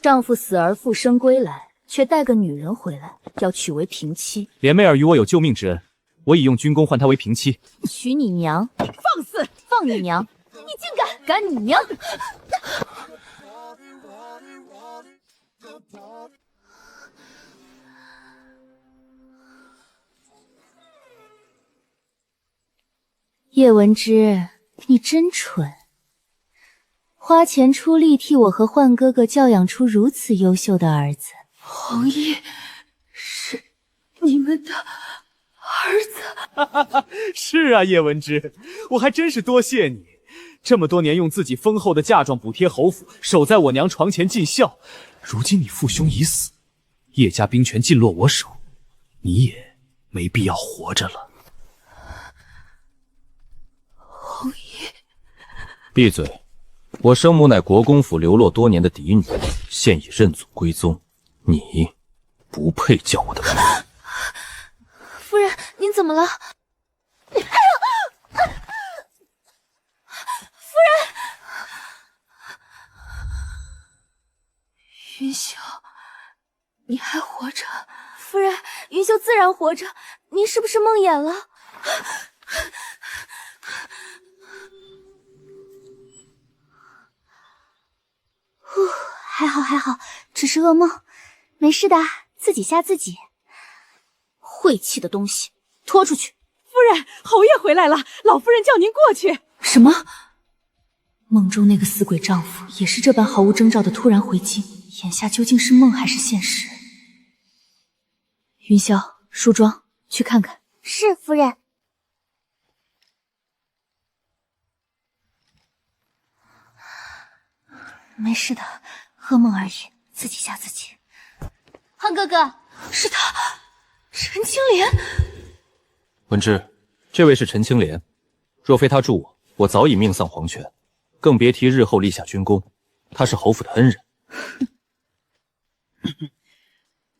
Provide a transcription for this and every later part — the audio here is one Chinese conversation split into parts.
丈夫死而复生归来，却带个女人回来，要娶为平妻。莲妹儿与我有救命之恩，我已用军功换她为平妻。娶你娘！放肆！放你娘！你竟敢！赶你娘！叶文之，你真蠢，花钱出力替我和焕哥哥教养出如此优秀的儿子。弘毅是你们的儿子？是啊，叶文之，我还真是多谢你，这么多年用自己丰厚的嫁妆补贴侯府，守在我娘床前尽孝。如今你父兄已死，叶家兵权尽落我手，你也没必要活着了。弘毅，闭嘴！我生母乃国公府流落多年的嫡女，现已认祖归宗，你不配叫我的母。夫人，您怎么了？哎呦！夫人！云秀，你还活着？夫人，云秀自然活着，您是不是梦魇了？还好还好，只是噩梦，没事的，自己吓自己。晦气的东西，拖出去！夫人，侯爷回来了，老夫人叫您过去。什么？梦中那个死鬼丈夫也是这般毫无征兆的突然回京，眼下究竟是梦还是现实？云霄，梳妆，去看看。是，夫人。没事的，噩梦而已，自己吓自己。焕哥哥，是他，陈青莲。文之，这位是陈青莲，若非他助我，我早已命丧黄泉，更别提日后立下军功。他是侯府的恩人。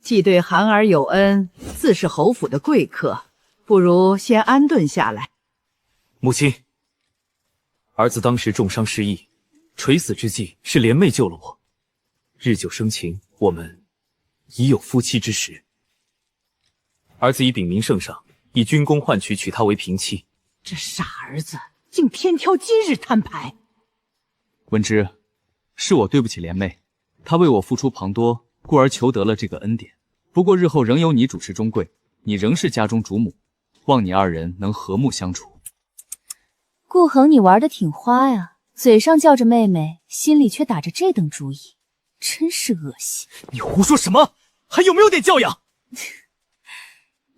既对韩儿有恩，自是侯府的贵客，不如先安顿下来。母亲，儿子当时重伤失忆，垂死之际是莲妹救了我。日久生情，我们已有夫妻之实。儿子已禀明圣上，以军功换取娶她为平妻。这傻儿子竟偏挑今日摊牌。文之，是我对不起莲妹，她为我付出庞多，故而求得了这个恩典。不过日后仍由你主持中贵，你仍是家中主母，望你二人能和睦相处。顾恒，你玩得挺花呀，嘴上叫着妹妹，心里却打着这等主意，真是恶心。你胡说什么？还有没有点教养？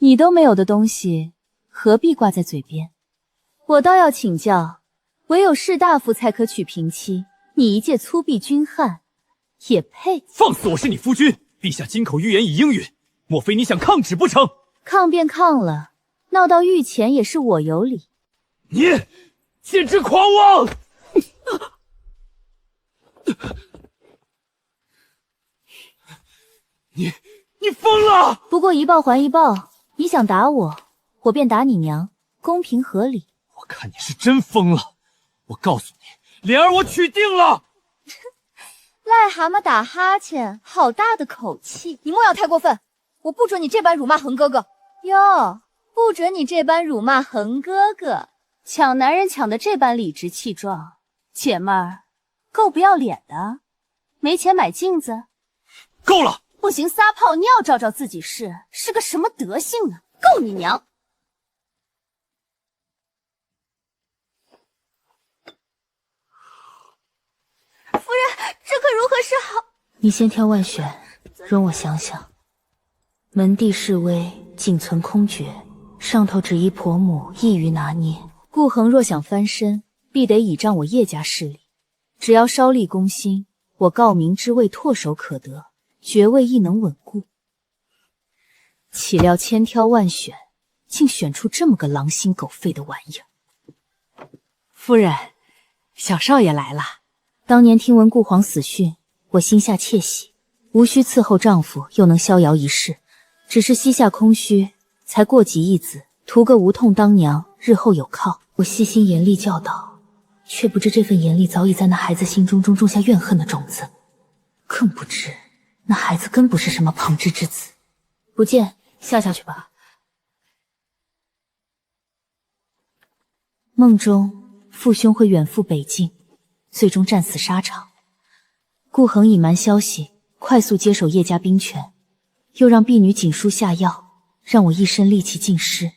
你都没有的东西，何必挂在嘴边？我倒要请教，唯有士大夫才可娶平妻，你一介粗鄙军汉，也配？放肆！我是你夫君，陛下金口玉言已应允，莫非你想抗旨不成？抗便抗了，闹到御前也是我有理。你简直狂妄！你疯了！不过一报还一报，你想打我，我便打你娘，公平合理。我看你是真疯了！我告诉你，莲儿我娶定了！癞蛤蟆打哈欠，好大的口气！你莫要太过分，我不准你这般辱骂恒哥哥。哟，不准你这般辱骂恒哥哥，抢男人抢得这般理直气壮，姐妹儿，够不要脸的？没钱买镜子？够了！不行，撒泡尿照照自己是个什么德行啊？够你娘！夫人，这可如何是好？你先挑万选，容我想想。门第式微，仅存空缺，上头只依婆母，易于拿捏。顾恒若想翻身，必得倚仗我叶家势力。只要稍立攻心，我告明之位唾手可得，爵位亦能稳固。岂料千挑万选，竟选出这么个狼心狗肺的玩意儿。夫人，小少爷来了。当年听闻顾皇死讯，我心下窃喜，无需伺候丈夫，又能逍遥一世。只是膝下空虚，才过及一子，图个无痛当娘，日后有靠。我细心严厉教导，却不知这份严厉早已在那孩子心中种下怨恨的种子。更不知那孩子根不是什么旁支之子。不见，下去吧。梦中父兄会远赴北境，最终战死沙场。顾恒隐瞒消息，快速接手叶家兵权，又让婢女锦书下药，让我一身戾气尽失，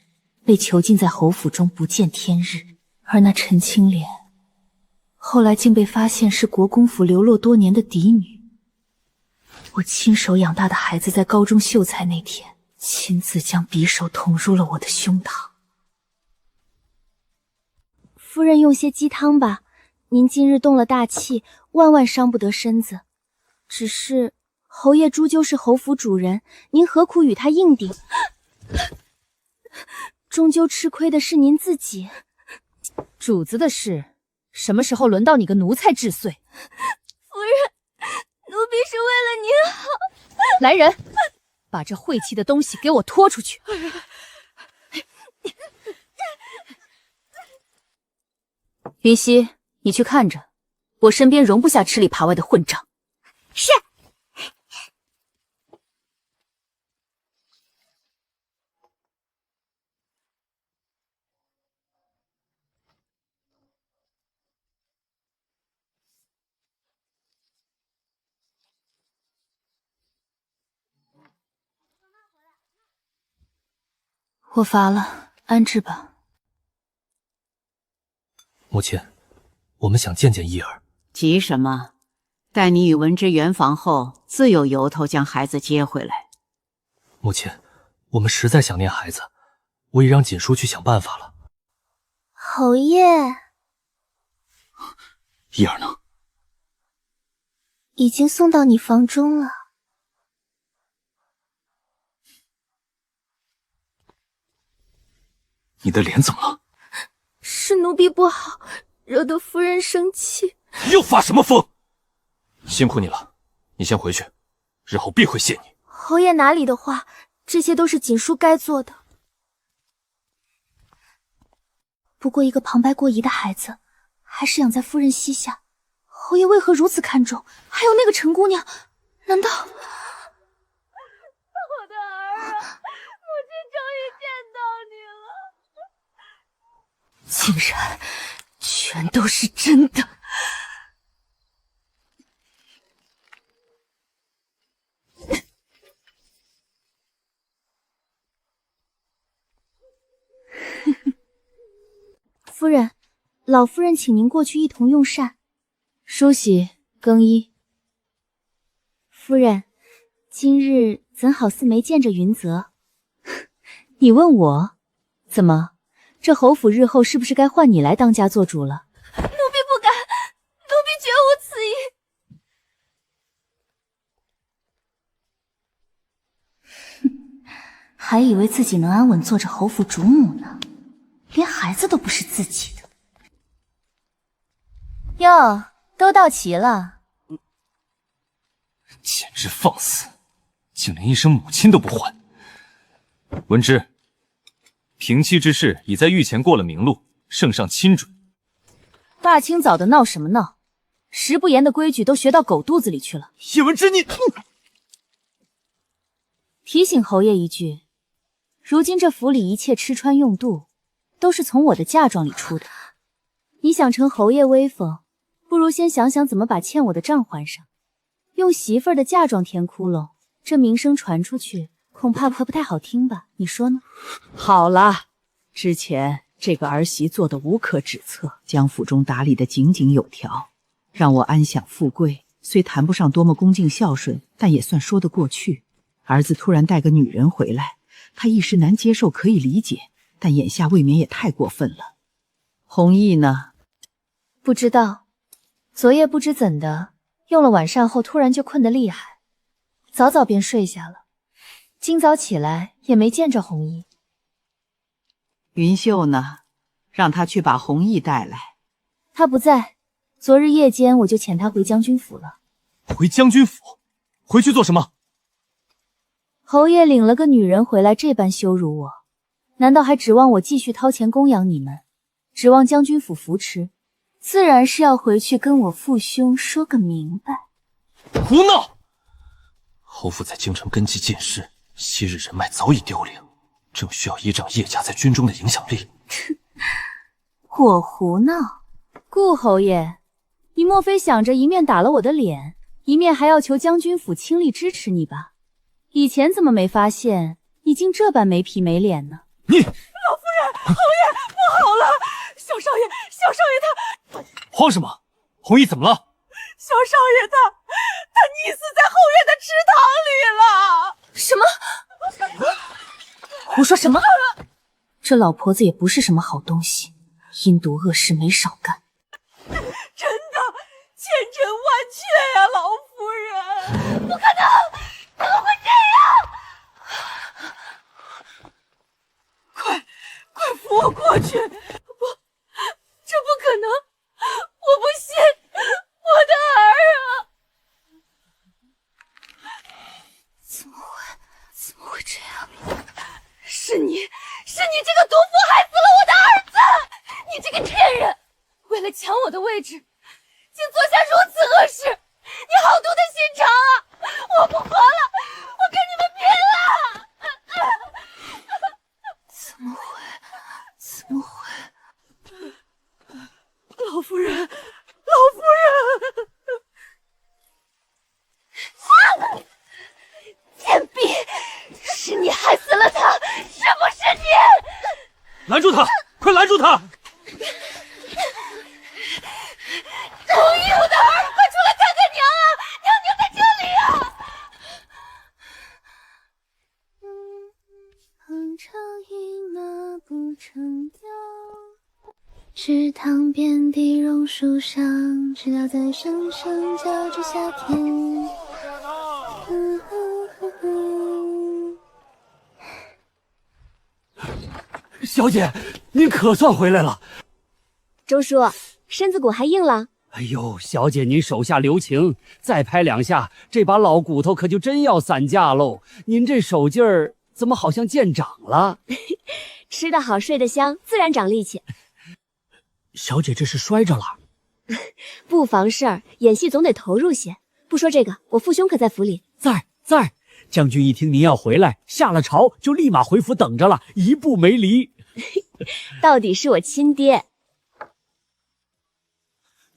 被囚禁在侯府中不见天日。而那陈青莲，后来竟被发现是国公府流落多年的嫡女。我亲手养大的孩子，在高中秀才那天，亲自将匕首捅入了我的胸膛。夫人用些鸡汤吧，您今日动了大气，万万伤不得身子。只是侯爷终究是侯府主人，您何苦与他硬顶？终究吃亏的是您自己。主子的事，什么时候轮到你个奴才治罪？夫人，奴婢是为了您好。来人，把这晦气的东西给我拖出去！云溪，你去看着，我身边容不下吃里扒外的混账。是。我乏了，安置吧。母亲，我们想见见义儿。急什么？待你与文之圆房后，自有由头将孩子接回来。母亲，我们实在想念孩子，我已让锦书去想办法了。侯爷，义儿呢？已经送到你房中了。你的脸怎么了？是奴婢不好，惹得夫人生气。又发什么疯？辛苦你了，你先回去，日后必会谢你。侯爷哪里的话，这些都是锦书该做的。不过一个旁白过姨的孩子，还是养在夫人膝下，侯爷为何如此看重？还有那个陈姑娘，难道……我的儿啊，母亲终于见到你了。竟然，全都是真的！夫人，老夫人请您过去一同用膳。梳洗更衣。夫人，今日怎好似没见着云泽？你问我？怎么？这侯府日后是不是该换你来当家做主了？奴婢不敢，奴婢绝无此意。还以为自己能安稳做着侯府主母呢，连孩子都不是自己的。哟，都到齐了。简直放肆，竟连一声母亲都不唤。文之，平妻之事已在御前过了明路，圣上亲准。大清早的闹什么闹？食不言的规矩都学到狗肚子里去了。叶文之，你……提醒侯爷一句，如今这府里一切吃穿用度，都是从我的嫁妆里出的。你想成侯爷威风，不如先想想怎么把欠我的账还上。用媳妇儿的嫁妆填窟窿，这名声传出去，恐怕不太好听吧？你说呢？好了，之前这个儿媳做的无可指测，将府中打理得井井有条，让我安享富贵。虽谈不上多么恭敬孝顺，但也算说得过去。儿子突然带个女人回来，他一时难接受，可以理解，但眼下未免也太过分了。弘毅呢？不知道，昨夜不知怎的，用了晚膳后突然就困得厉害，早早便睡下了。今早起来也没见着弘毅。云秀呢？让他去把弘毅带来。他不在，昨日夜间我就遣他回将军府了。回将军府？回去做什么？侯爷领了个女人回来，这般羞辱我，难道还指望我继续掏钱供养你们，指望将军府扶持？自然是要回去跟我父兄说个明白。胡闹！侯府在京城根基尽失，昔日人脉早已凋零，正需要依仗叶家在军中的影响力。我胡闹？顾侯爷，你莫非想着一面打了我的脸，一面还要求将军府倾力支持你吧？以前怎么没发现你竟这般没皮没脸呢？你老夫人，侯爷，不好了！小少爷他慌什么？红衣怎么了？小少爷他溺死在后院的池塘里了。什么？胡说什么？这老婆子也不是什么好东西，阴毒恶事没少干。真的，千真万确呀，老夫人！不可能，怎么会这样？快扶我过去！这不可能！我不信，我的儿啊！怎么会这样？是你这个毒妇害死了我的儿子！你这个贱人，为了抢我的位置，竟做下如此恶事！你好毒的心肠啊！我不活了，我跟你们拼了！怎么会？老夫人，贱婢，是你害死了他，是不是你？拦住他！快拦住他！同意我的儿，快出来看看娘啊！娘在这里啊！哼唱一马不成调，池塘遍地榕树上，知了在声声叫着夏天。小姐，您可算回来了。周叔，身子骨还硬了？哎呦，小姐您手下留情，再拍2下，这把老骨头可就真要散架喽。您这手劲儿怎么好像见长了？吃得好，睡得香，自然长力气。小姐这是摔着了？不妨事儿，演戏总得投入些。不说这个，我父兄可在府里？在。将军一听您要回来，下了朝就立马回府等着了，一步没离。到底是我亲爹。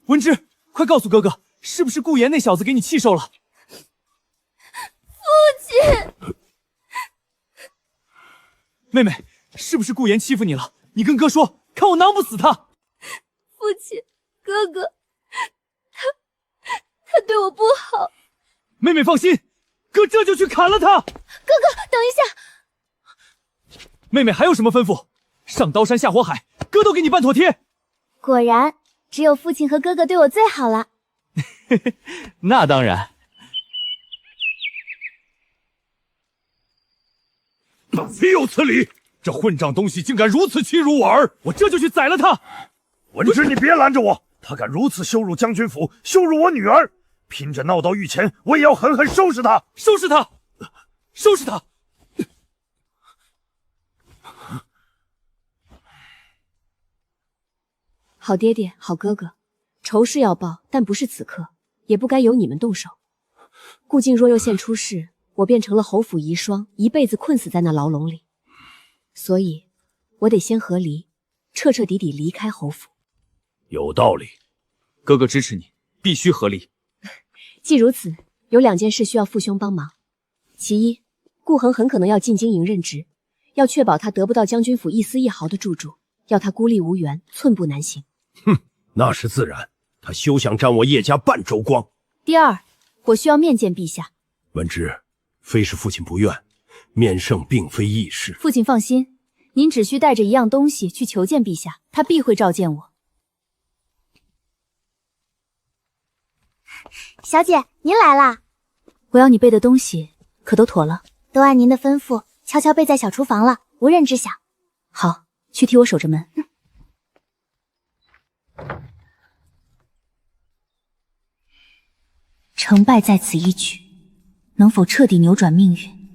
文芝，快告诉哥哥，是不是顾言那小子给你气受了？父亲，妹妹，是不是顾言欺负你了？你跟哥说，看我囊不死他。父亲，哥哥，他对我不好。妹妹放心，哥这就去砍了他。哥哥，等一下。妹妹还有什么吩咐？上刀山下火海，哥都给你办妥帖。果然，只有父亲和哥哥对我最好了。那当然。岂有此理！这混账东西竟敢如此欺辱我儿！我这就去宰了他。文芝，你别拦着我！他敢如此羞辱将军府，羞辱我女儿，拼着闹到御前，我也要狠狠收拾他！收拾他！收拾他！好爹爹，好哥哥，仇是要报，但不是此刻，也不该由你们动手。顾静若又现出事，我便成了侯府遗孀，一辈子困死在那牢笼里。所以，我得先和离，彻彻底底离开侯府。有道理，哥哥支持你，必须和离。既如此，有2件事需要父兄帮忙。其一，顾恒很可能要进京营任职，要确保他得不到将军府一丝一毫的助助，要他孤立无援，寸步难行。哼，那是自然，他休想占我叶家半周光。第二，我需要面见陛下。文芝，非是父亲不愿，面圣并非易事。父亲放心，您只需带着一样东西去求见陛下，他必会召见我。小姐，您来啦！我要你备的东西可都妥了？都按您的吩咐，悄悄备在小厨房了，无人知晓。好，去替我守着门。成败在此一举，能否彻底扭转命运，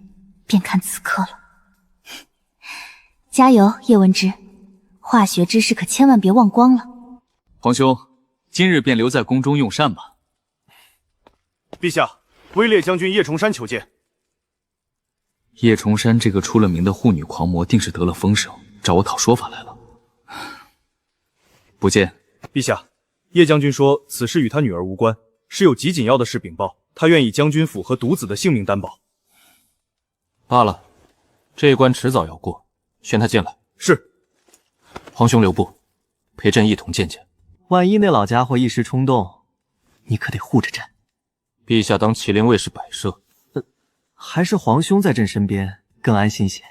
便看此刻了。加油，叶文之，化学知识可千万别忘光了。皇兄，今日便留在宫中用膳吧。陛下，威烈将军叶崇山求见。叶崇山这个出了名的护女狂魔，定是得了风声，找我讨说法来了。不见。陛下，叶将军说此事与他女儿无关，是有极紧要的事禀报，他愿以将军府和独子的性命担保。罢了，这一关迟早要过，宣他进来。是。皇兄留步，陪朕一同见见。万一那老家伙一时冲动，你可得护着朕。陛下当麒麟卫是摆设，还是皇兄在朕身边更安心些。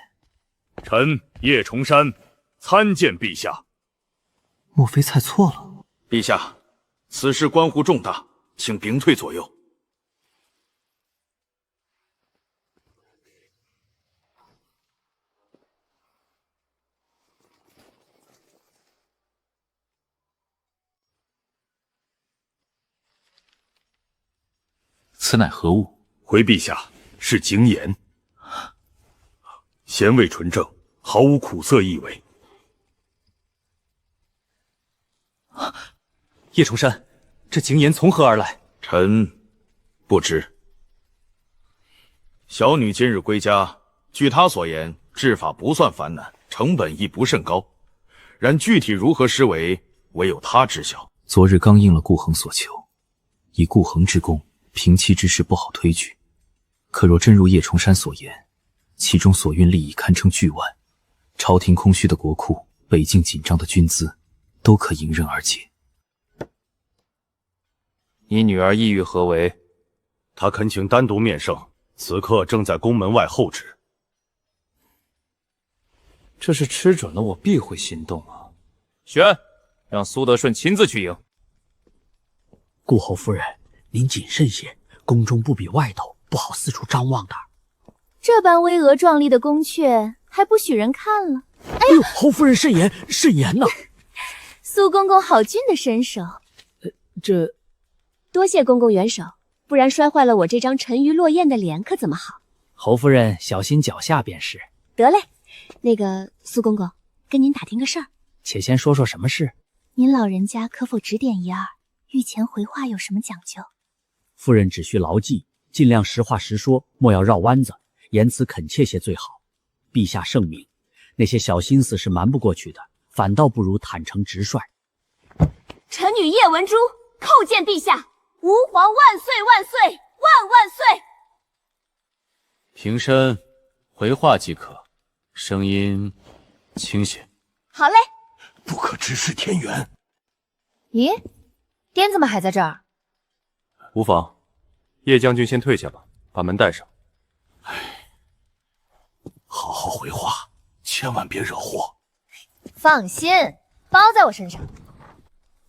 臣叶崇山参见陛下。莫非猜错了？陛下，此事关乎重大，请屏退左右。此乃何物？回陛下，是精盐，咸味纯正，毫无苦涩意味。叶崇山，这精盐从何而来？臣不知。小女今日归家，据她所言，制法不算繁难，成本亦不甚高。然具体如何施为，唯有她知晓。昨日刚应了顾恒所求，以顾恒之功，平妻之事不好推举。可若真如叶崇山所言，其中所蕴利益堪称巨万，朝廷空虚的国库，北境紧张的军资，都可迎刃而解。你女儿意欲何为？她恳请单独面圣，此刻正在宫门外候旨。这是吃准了我必会心动啊！宣，让苏德顺亲自去迎。顾侯夫人，您谨慎些，宫中不比外头，不好四处张望的。这般巍峨壮丽的宫阙，还不许人看了？哎呦，侯夫人慎言，慎言呐！苏公公好俊的身手，这多谢公公援手，不然摔坏了我这张沉鱼落雁的脸可怎么好？侯夫人小心脚下便是。得嘞，那个苏公公，跟您打听个事儿。且先说说什么事？您老人家可否指点一二？御前回话有什么讲究？夫人只需牢记，尽量实话实说，莫要绕弯子，言辞恳切些最好。陛下圣明，那些小心思是瞒不过去的，反倒不如坦诚直率。臣女叶文珠叩见陛下，吾皇万岁万岁万万岁！平身，回话即可，声音轻些。好嘞。不可直视天元。咦，颠怎么还在这儿？无妨，叶将军先退下吧，把门带上。好好回话，千万别惹祸。放心，包在我身上。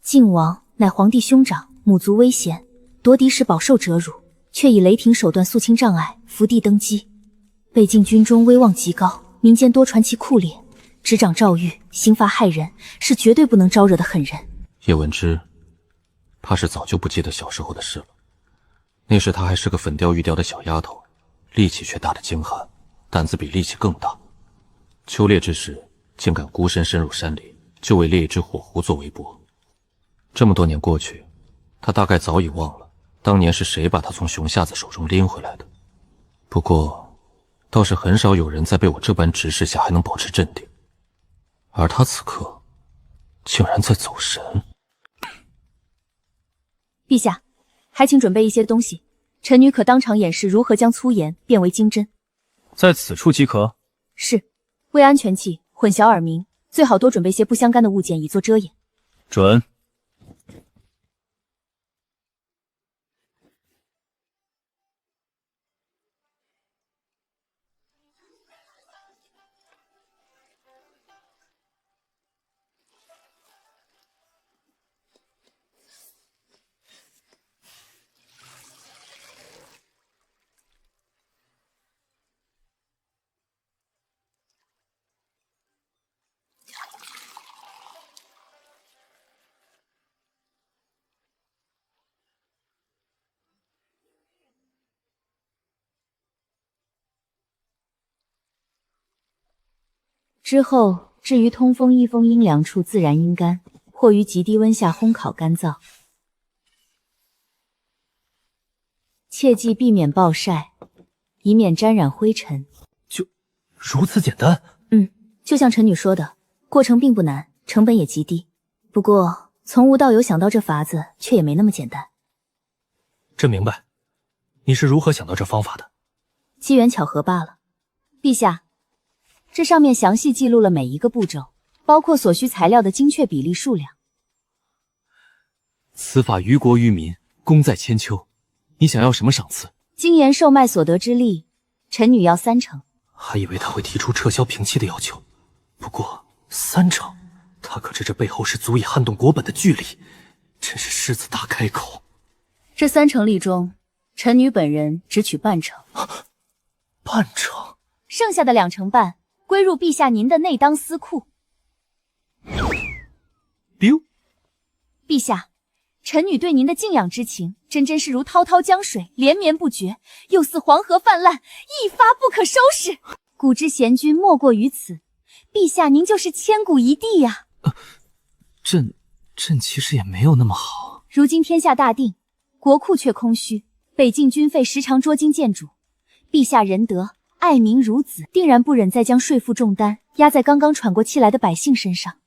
靖王乃皇帝兄长，母族危险，夺嫡时饱受折辱，却以雷霆手段肃清障碍，伏地登基。北境军中威望极高，民间多传其酷烈，执掌诏狱，刑罚害人，是绝对不能招惹的狠人。叶文之，怕是早就不记得小时候的事了。那时她还是个粉雕玉雕的小丫头，力气却大得惊寒，胆子比力气更大。秋猎之时，竟敢孤身深入山里，就为猎一只火狐做围脖。这么多年过去，她大概早已忘了当年是谁把她从熊瞎子手中拎回来的。不过，倒是很少有人在被我这般直视下还能保持镇定，而她此刻竟然在走神。陛下，还请准备一些东西，臣女可当场演示如何将粗盐变为金针。在此处即可。是，为安全起，混淆耳鸣，最好多准备些不相干的物件以作遮掩。准。之后置于通风易风阴凉处自然阴干，或于极低温下烘烤干燥。切记避免暴晒，以免沾染灰尘。就如此简单？就像陈女说的，过程并不难，成本也极低。不过从无到有想到这法子，却也没那么简单。朕明白，你是如何想到这方法的？机缘巧合罢了。陛下，这上面详细记录了每一个步骤，包括所需材料的精确比例数量。此法于国于民，功在千秋。你想要什么赏赐？精研售卖所得之利，臣女要30%。还以为他会提出撤销平妻的要求，不过30%，他可知这背后是足以撼动国本的巨利，真是狮子大开口。这30%利中，臣女本人只取半成，半成，剩下的2成半归入陛下您的内当司库。biu，陛下，臣女对您的敬仰之情，真是如滔滔江水，连绵不绝，又似黄河泛滥，一发不可收拾。古之贤君莫过于此，陛下您就是千古一帝呀！朕其实也没有那么好。如今天下大定，国库却空虚，北境军费时常捉襟见肘，陛下仁德爱民如子，定然不忍再将税负重担压在刚刚喘过气来的百姓身上。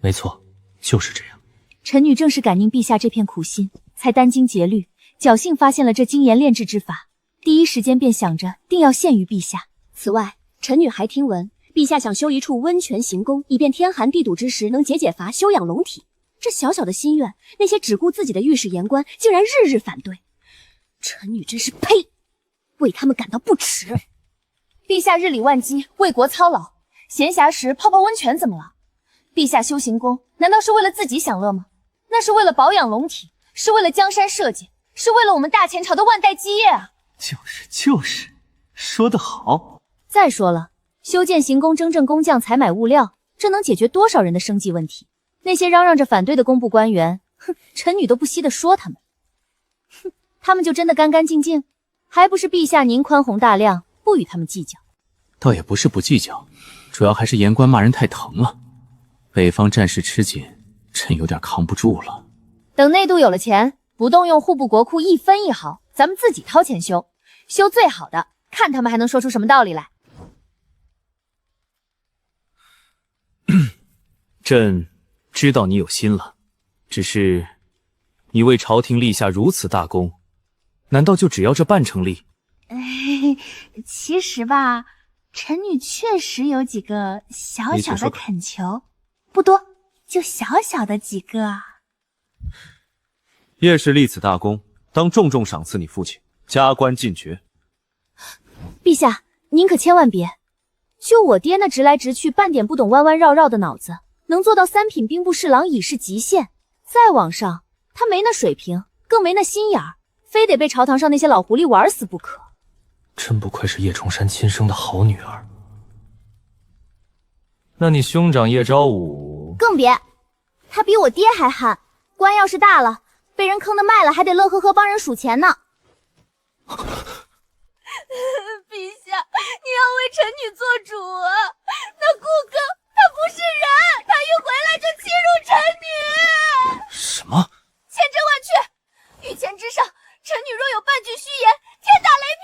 没错，就是这样。臣女正是感应陛下这片苦心，才殚精竭虑，侥幸发现了这精研炼制之法，第一时间便想着定要献于陛下。此外，臣女还听闻陛下想修一处温泉行宫，以便天寒地笃之时能解乏，休养龙体。这小小的心愿，那些只顾自己的御史言官竟然日日反对，臣女真是呸！为他们感到不耻。陛下日理万机，为国操劳，闲暇时泡泡温泉怎么了？陛下修行宫，难道是为了自己享乐吗？那是为了保养龙体，是为了江山社稷，是为了我们大前朝的万代基业啊！就是，说得好。再说了，修建行宫征召工匠采买物料，这能解决多少人的生计问题？那些嚷嚷着反对的工部官员，臣女都不惜地说他们。他们就真的干干净净？还不是陛下您宽宏大量，不与他们计较？倒也不是不计较，主要还是言官骂人太疼了。北方战事吃紧，朕有点扛不住了。等内部有了钱，不动用户部国库一分一毫，咱们自己掏钱修，修最好的，看他们还能说出什么道理来。朕知道你有心了，只是你为朝廷立下如此大功，难道就只要这半成力？其实吧，臣女确实有几个小小的恳求，不多，就小小的几个。叶氏立此大功，当重重赏赐你父亲，加官进爵。陛下，您可千万别！就我爹那直来直去、半点不懂弯弯绕绕的脑子，能做到3品兵部侍郎已是极限。再往上，他没那水平，更没那心眼儿，非得被朝堂上那些老狐狸玩死不可。真不愧是叶崇山亲生的好女儿。那你兄长叶昭武更别，他比我爹还悍，官要是大了，被人坑的卖了，还得乐呵呵帮人数钱呢。陛下，你要为臣女做主啊！那顾客他不是人，他一回来就欺辱臣女。什么？千真万确，御前之上，臣女若有半句虚言，天打雷劈。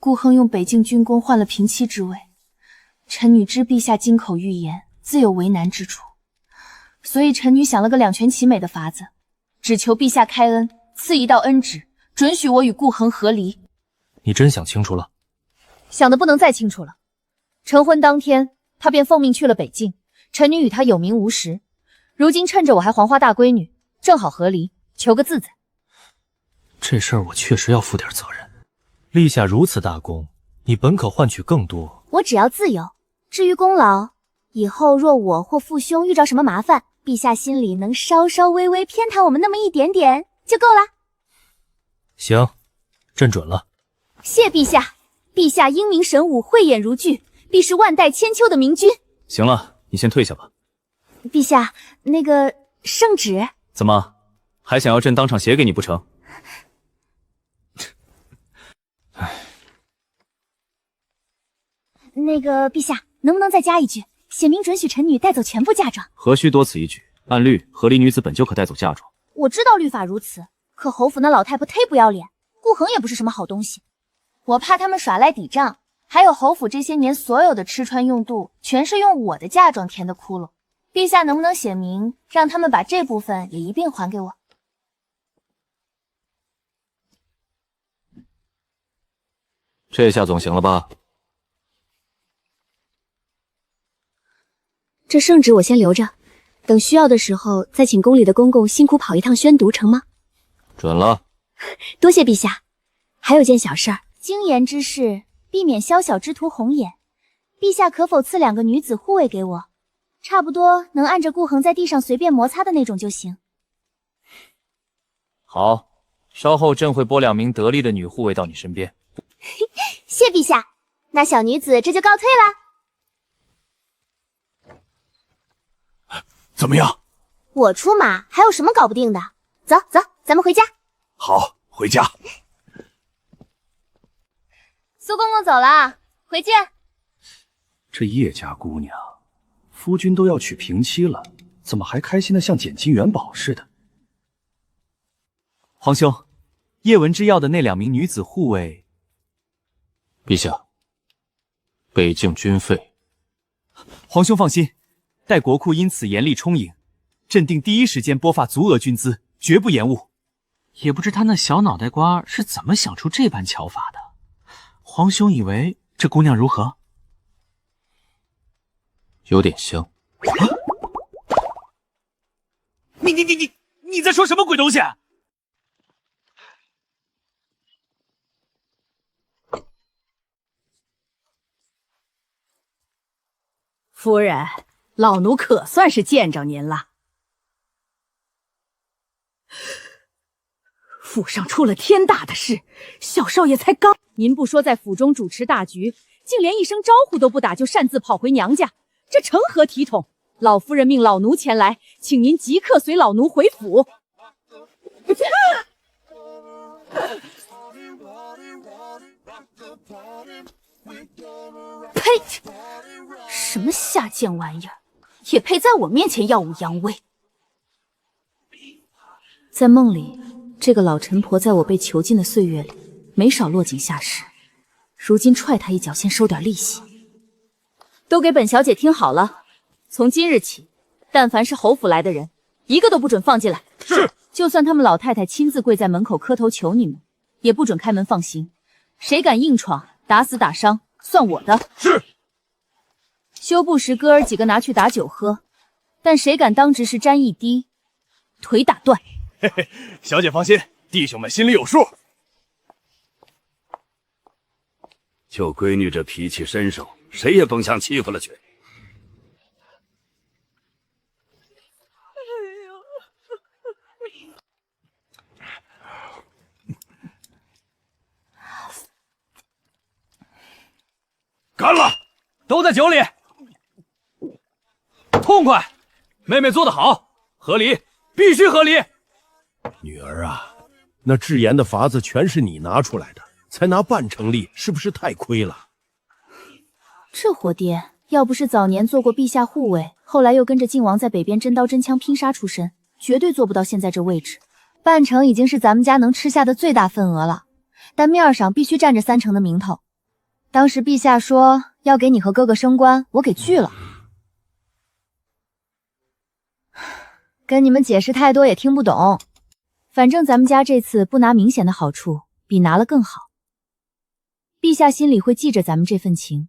顾亨用北境军功换了平妻之位，臣女知陛下金口玉言，自有为难之处，所以臣女想了个两全其美的法子，只求陛下开恩，赐一道恩旨，准许我与顾亨和离。你真想清楚了？想的不能再清楚了。成婚当天，他便奉命去了北境，臣女与他有名无实。如今趁着我还黄花大闺女，正好和离，求个自在。这事儿我确实要负点责任。立下如此大功，你本可换取更多。我只要自由，至于功劳，以后若我或父兄遇着什么麻烦，陛下心里能稍稍微微偏袒我们那么一点点就够了。行，朕准了。谢陛下，陛下英明神武，慧眼如炬，必是万代千秋的明君。行了，你先退下吧。陛下，那个圣旨怎么还想要朕当场写给你不成？那个陛下，能不能再加一句，写明准许臣女带走全部嫁妆？何须多此一举？按律，和离女子本就可带走嫁妆。我知道律法如此，可侯府那老太婆忒不要脸，顾恒也不是什么好东西，我怕他们耍赖抵账。还有侯府这些年所有的吃穿用度，全是用我的嫁妆填的窟窿。陛下能不能写明，让他们把这部分也一并还给我？这下总行了吧？这圣旨我先留着，等需要的时候再请宫里的公公辛苦跑一趟宣读，成吗？准了。多谢陛下。还有件小事儿，经言之事，避免宵小之徒红眼。陛下可否赐2个女子护卫给我？差不多能按着顾恒在地上随便摩擦的那种就行。好，稍后朕会拨2名得力的女护卫到你身边。谢陛下，那小女子这就告退啦。怎么样？我出马，还有什么搞不定的？走走，咱们回家。好，回家。苏公公走了，回见。这叶家姑娘，夫君都要娶平妻了，怎么还开心的像捡金元宝似的？皇兄，叶文之要的那2名女子护卫，陛下，北境军费。皇兄放心，待国库因此严厉充盈，朕定第一时间拨发足额军资，绝不延误。也不知他那小脑袋瓜是怎么想出这般巧法的。皇兄以为这姑娘如何？有点香。你在说什么鬼东西？夫人，老奴可算是见着您了。府上出了天大的事，小少爷才刚……您不说在府中主持大局，竟连一声招呼都不打就擅自跑回娘家，这成何体统？老夫人命老奴前来，请您即刻随老奴回府。呸！什么下贱玩意儿，也配在我面前耀武扬威？在梦里，这个老陈婆在我被囚禁的岁月里，没少落井下石。如今踹她一脚，先收点利息。都给本小姐听好了，从今日起，但凡是侯府来的人，一个都不准放进来。是。就算他们老太太亲自跪在门口磕头求你们，也不准开门放行。谁敢硬闯，打死打伤，算我的。是。休不时哥儿几个拿去打酒喝，但谁敢当值时沾一滴，腿打断。嘿嘿，小姐放心，弟兄们心里有数。就闺女这脾气身手，谁也甭想欺负了去。干了！都在酒里，痛快！妹妹做得好，合理，必须合理。女儿啊，那制盐的法子全是你拿出来的，才拿半成力，是不是太亏了？这活爹，要不是早年做过陛下护卫，后来又跟着靖王在北边真刀真枪拼杀出身，绝对做不到现在这位置。半成已经是咱们家能吃下的最大份额了，但面上必须占着3成的名头。当时陛下说要给你和哥哥升官，我给拒了。跟你们解释太多也听不懂。反正咱们家这次不拿明显的好处，比拿了更好。陛下心里会记着咱们这份情，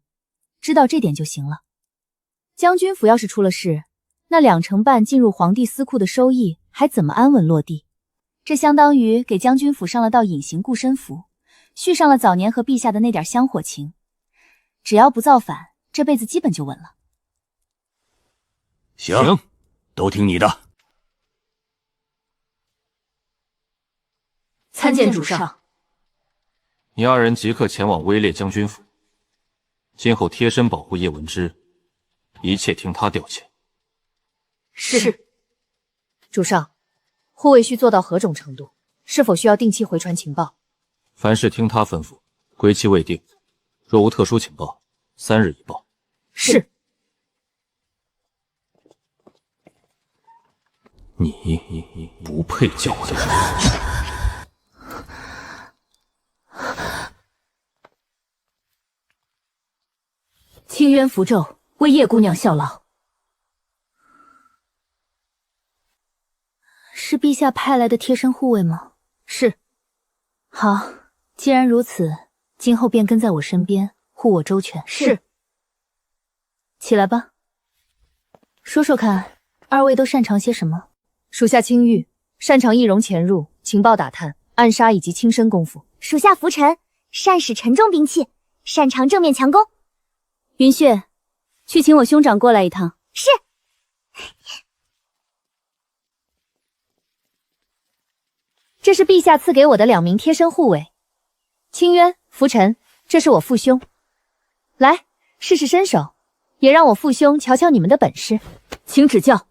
知道这点就行了。将军府要是出了事，那2成半进入皇帝司库的收益还怎么安稳落地？这相当于给将军府上了道隐形护身符，续上了早年和陛下的那点香火情。只要不造反，这辈子基本就稳了。行，都听你的。参见主上。你2人即刻前往威烈将军府，今后贴身保护叶文之，一切听他调遣。是。主上，护卫需做到何种程度？是否需要定期回传情报？凡事听他吩咐，归期未定，若无特殊情报，3日一报。是。你不配叫我的主。清渊符咒，为叶姑娘效劳。是陛下派来的贴身护卫吗？是。好，既然如此，今后便跟在我身边，护我周全。是。起来吧，说说看，二位都擅长些什么？属下青玉，擅长易容潜入、情报打探、暗杀以及轻身功夫。属下浮尘，善使沉重兵器，擅长正面强攻。云血，去请我兄长过来一趟。是。这是陛下赐给我的2名贴身护卫，清渊、浮尘，这是我父兄。来，试试身手，也让我父兄瞧瞧你们的本事，请指教。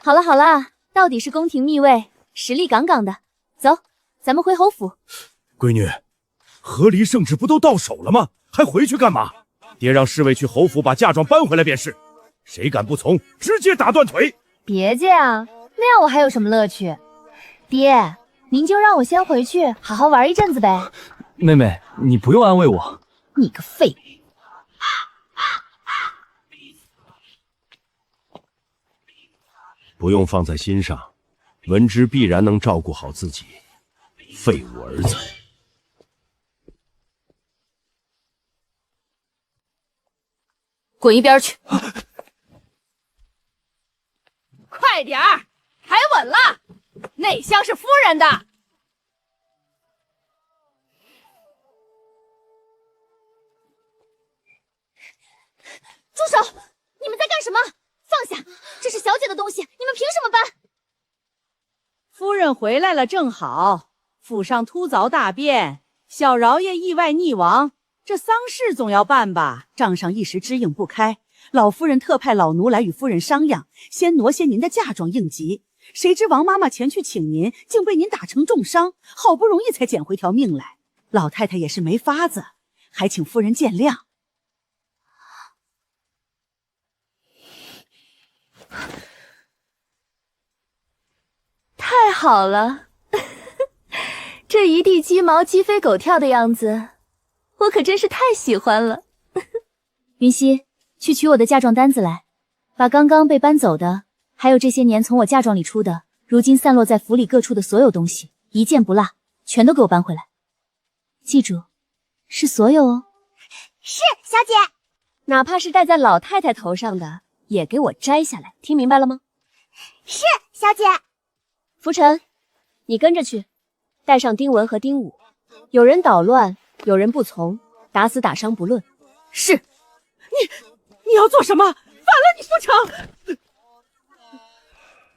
好了好了，到底是宫廷密卫，实力杠杠的。走，咱们回侯府。闺女，和离圣旨不都到手了吗？还回去干嘛？爹让侍卫去侯府把嫁妆搬回来便是。谁敢不从，直接打断腿。别介啊，那样我还有什么乐趣？爹，您就让我先回去好好玩一阵子呗。妹妹，你不用安慰我。你个废物！不用放在心上，文之必然能照顾好自己。废物儿子！滚一边去！快点儿，抬稳了，那箱是夫人的。住手！你们在干什么？放下！这是小姐的东西，你们凭什么搬？夫人回来了，正好。府上突遭大变，小饶爷意外溺亡，这丧事总要办吧？账上一时支应不开，老夫人特派老奴来与夫人商量，先挪些您的嫁妆应急。谁知王妈妈前去请您，竟被您打成重伤，好不容易才捡回条命来。老太太也是没法子，还请夫人见谅。太好了，这一地鸡毛鸡飞狗跳的样子，我可真是太喜欢了。云溪，去取我的嫁妆单子来，把刚刚被搬走的，还有这些年从我嫁妆里出的，如今散落在府里各处的所有东西，一件不落，全都给我搬回来。记住，是所有哦。是，小姐。哪怕是戴在老太太头上的，也给我摘下来，听明白了吗？是，小姐。浮尘，你跟着去，带上丁文和丁武。有人捣乱，有人不从，打死打伤不论。是。你要做什么？反了你不成！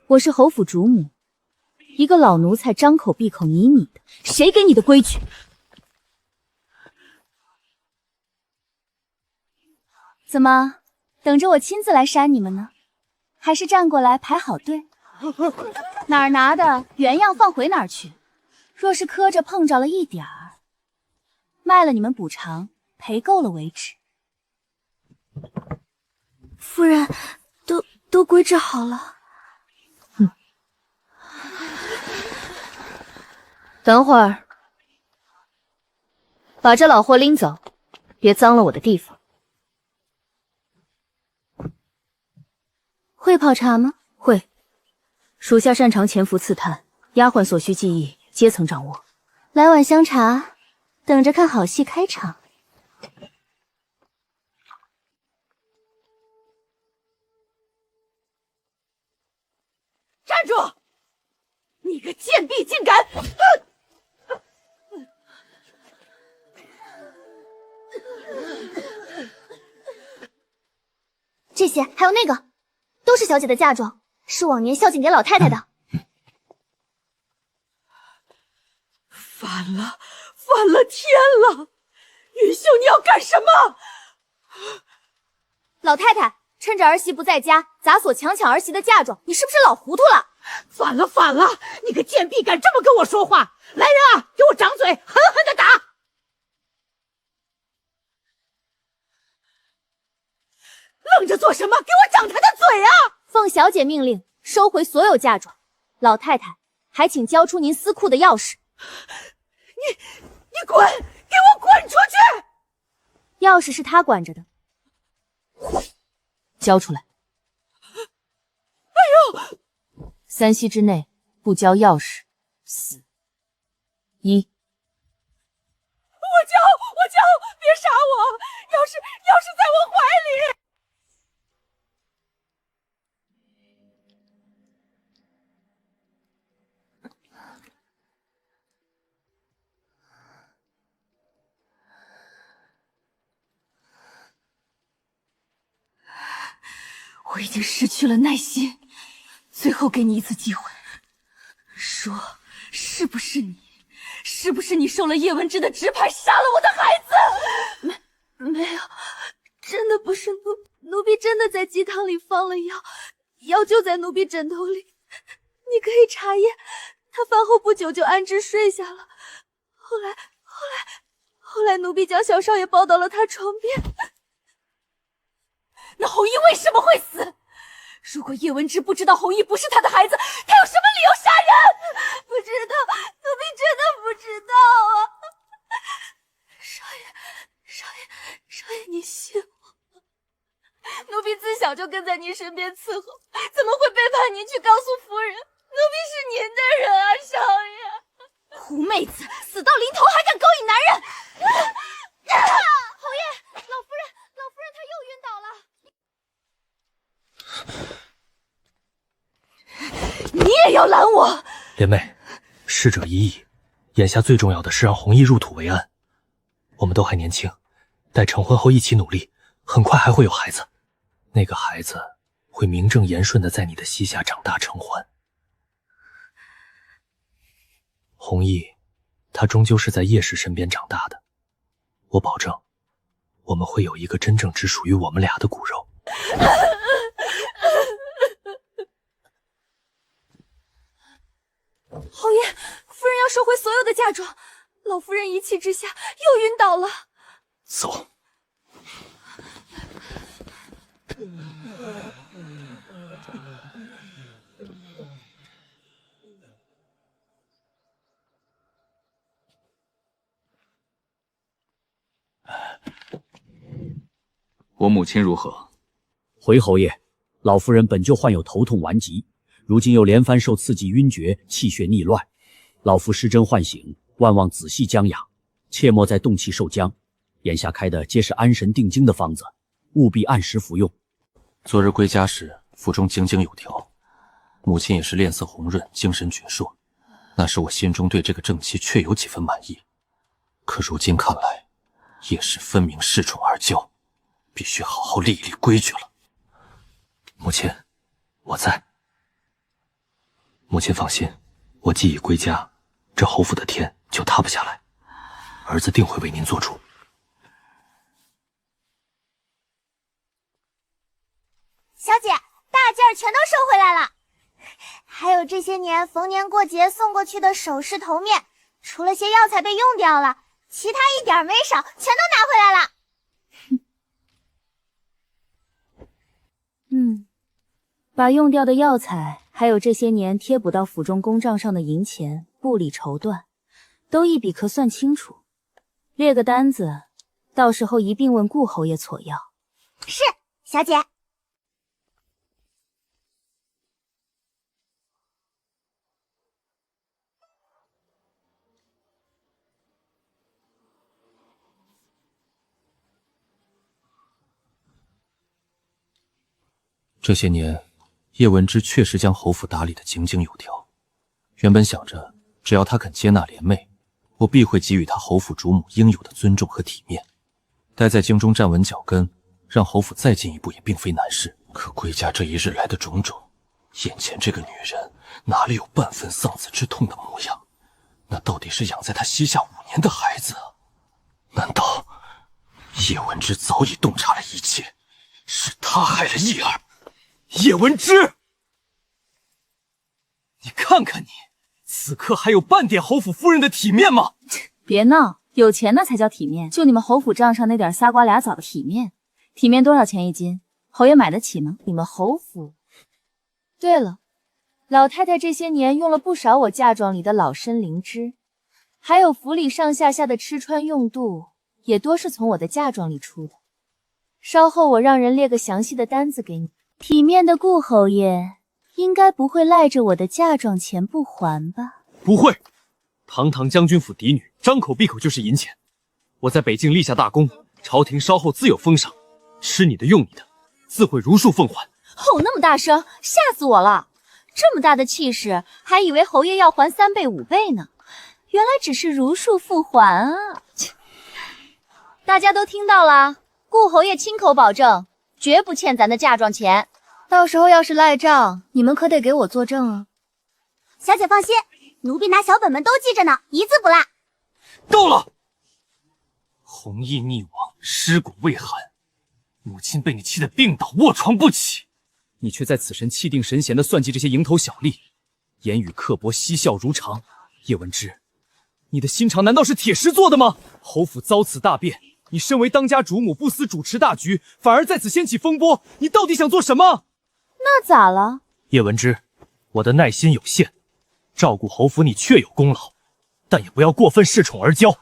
我是侯府主母，一个老奴才张口闭口你的，谁给你的规矩？怎么，等着我亲自来扇你们呢？还是站过来排好队？哪儿拿的原样放回哪儿去。若是磕着碰着了一点儿，卖了你们补偿，赔够了为止。夫人，都归置好了。等会儿，把这老货拎走，别脏了我的地方。会泡茶吗？会。属下擅长潜伏刺探，丫鬟所需技艺皆曾掌握。来碗香茶，等着看好戏开场。站住！你个贱婢，竟敢！这些还有那个，都是小姐的嫁妆，是往年孝敬给老太太的。反了天了！云秀，你要干什么？老太太，趁着儿媳不在家，砸锁强抢儿媳的嫁妆，你是不是老糊涂了？反了！你你个贱婢，敢这么跟我说话！来人啊，给我掌嘴，狠狠的打！愣着做什么？给我掌他的嘴啊！奉小姐命令，收回所有嫁妆。老太太，还请交出您私库的钥匙。你滚！给我滚出去！钥匙是他管着的，交出来。哎呦！3息之内不交钥匙，死！1。我交！别杀我！钥匙在我怀里！我已经失去了耐心，最后给你一次机会，说是不是你？是不是你受了叶文之的指派，杀了我的孩子？没有，真的不是奴婢真的在鸡汤里放了药，药就在奴婢枕头里，你可以查验。他饭后不久就安之睡下了，后来奴婢将小少爷抱到了他床边。那弘毅为什么会死？如果叶文之不知道弘毅不是他的孩子，他有什么理由杀人？不知道，奴婢真的不知道啊！少爷，你信我。奴婢自小就跟在您身边伺候，怎么会背叛您去告诉夫人？奴婢是您的人啊，少爷！狐妹子，死到临头还敢勾引男人！侯爷，老夫人她又晕倒了。你也要拦我？莲妹，逝者已矣，眼下最重要的是让弘毅入土为安。我们都还年轻，待成婚后一起努力，很快还会有孩子。那个孩子会名正言顺的在你的膝下长大成欢。弘毅，他终究是在叶氏身边长大的，我保证，我们会有一个真正只属于我们俩的骨肉。侯爷，夫人要收回所有的嫁妆，老夫人一气之下又晕倒了。走。我母亲如何？回侯爷，老夫人本就患有头痛顽疾，如今又连番受刺激晕厥，气血逆乱，老夫失真唤醒，万望仔细将养，切莫再动气受僵。眼下开的皆是安神定惊的方子，务必按时服用。昨日归家时，腹中井井有条，母亲也是脸色红润，精神矍铄。那时我心中对这个正妻确有几分满意，可如今看来，叶氏分明恃宠而骄，必须好好立一立规矩了。母亲，我在。母亲放心，我既已归家，这侯府的天就塌不下来，儿子定会为您做主。小姐，大件儿全都收回来了，还有这些年逢年过节送过去的首饰头面，除了些药材被用掉了，其他一点没少，全都拿回来了。把用掉的药材，还有这些年贴补到府中公账上的银钱，部里绸缎，都一笔可算清楚。列个单子，到时候一并问顾侯爷索要。是，小姐。这些年，叶文之确实将侯府打理得井井有条。原本想着，只要他肯接纳莲妹，我必会给予他侯府主母应有的尊重和体面。待在京中站稳脚跟，让侯府再进一步也并非难事。可归家这一日来的种种，眼前这个女人哪里有半分丧子之痛的模样？那到底是养在他膝下5年的孩子啊？难道叶文之早已洞察了一切，是他害了叶儿？叶文之，你看看你，此刻还有半点侯府夫人的体面吗？别闹，有钱那才叫体面。就你们侯府账上那点仨瓜俩枣的体面，体面多少钱一斤？侯爷买得起吗？你们侯府……对了，老太太这些年用了不少我嫁妆里的老参灵芝，还有府里上下的吃穿用度，也多是从我的嫁妆里出的。稍后我让人列个详细的单子给你。体面的顾侯爷应该不会赖着我的嫁妆钱不还吧？不会，堂堂将军府嫡女，张口闭口就是银钱。我在北境立下大功，朝廷稍后自有封赏，吃你的用你的，自会如数奉还。吼那么大声，吓死我了！这么大的气势，还以为侯爷要还3倍5倍呢，原来只是如数付还啊！大家都听到了，顾侯爷亲口保证，绝不欠咱的嫁妆钱。到时候要是赖账，你们可得给我作证啊！小姐放心，奴婢拿小本本都记着呢，一字不落。够了！弘毅溺亡，尸骨未寒，母亲被你气得病倒卧床不起，你却在此时气定神闲地算计这些蝇头小利，言语刻薄，嬉笑如常。叶文之，你的心肠难道是铁石做的吗？侯府遭此大变，你身为当家主母，不思主持大局，反而在此掀起风波，你到底想做什么？那咋了？叶文之，我的耐心有限，照顾侯府你确有功劳，但也不要过分恃宠而骄。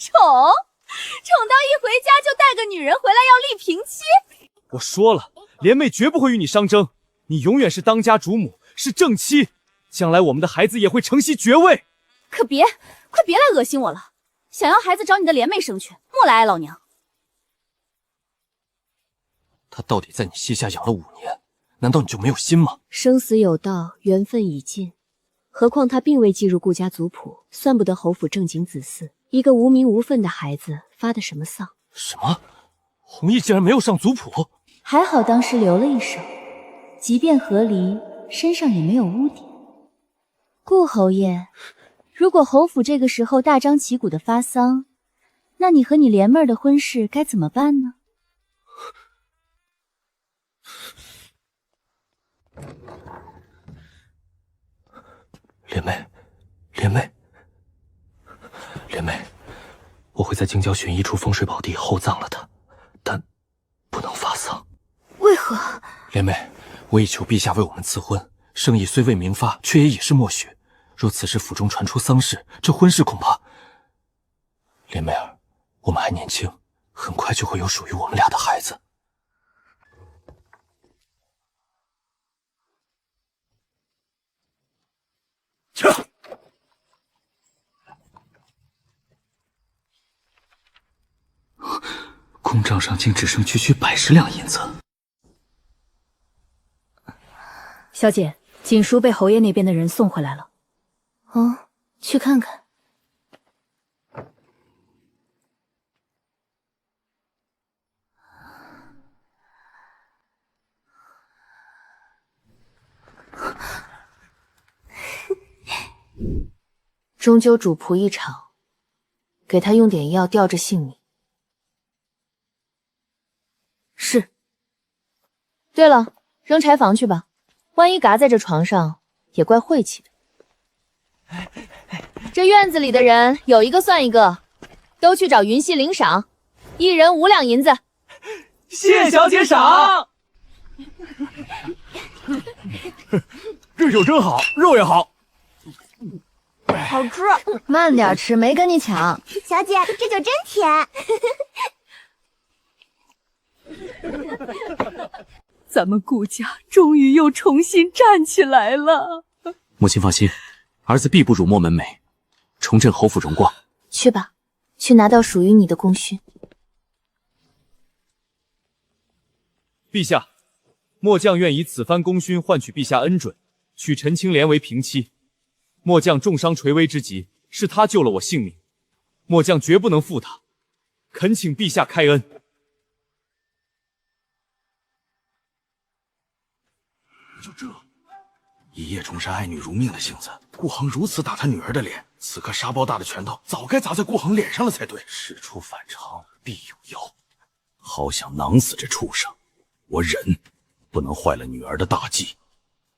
宠到一回家就带个女人回来要立平妻？我说了，莲妹绝不会与你相争，你永远是当家主母，是正妻，将来我们的孩子也会承袭爵位。快别来恶心我了！想要孩子找你的莲妹生去，莫来碍老娘。他到底在你膝下养了5年，难道你就没有心吗？生死有道，缘分已尽。何况他并未记入顾家族谱，算不得侯府正经子嗣。一个无名无分的孩子，发的什么丧？什么？弘毅竟然没有上族谱？还好当时留了一手，即便和离，身上也没有污点。顾侯爷，如果侯府这个时候大张旗鼓的发丧，那你和你莲妹儿的婚事该怎么办呢？莲妹，我会在京郊选一处风水宝地厚葬了他，但不能发丧。为何？莲妹，我已求陛下为我们赐婚，生意虽未明发，却也已是默许。若此时府中传出丧事，这婚事恐怕……莲妹儿，我们还年轻，很快就会有属于我们俩的孩子。撤！公账上竟只剩区110两银子。小姐，锦书被侯爷那边的人送回来了。哦，去看看。终究主仆一场，给他用点药吊着性命。是。对了，扔柴房去吧，万一嘎在这床上，也怪晦气的。这院子里的人有一个算一个，都去找云溪领赏，1人5两银子。谢小姐赏。这酒真好，肉也好。好吃，慢点吃，没跟你抢。小姐，这酒真甜。咱们顾家终于又重新站起来了。母亲放心，儿子必不辱没门楣，重振侯府荣光。去吧，去拿到属于你的功勋。陛下，末将愿以此番功勋换取陛下恩准，娶陈青莲为平妻。末将重伤垂危之急，是他救了我性命，末将绝不能负他，恳请陛下开恩。就这，一夜重杀爱女如命的性子，顾恒如此打他女儿的脸，此刻沙包大的拳头早该砸在顾恒脸上了才对。事出反常必有妖，好想囊死这畜生！我忍，不能坏了女儿的大计。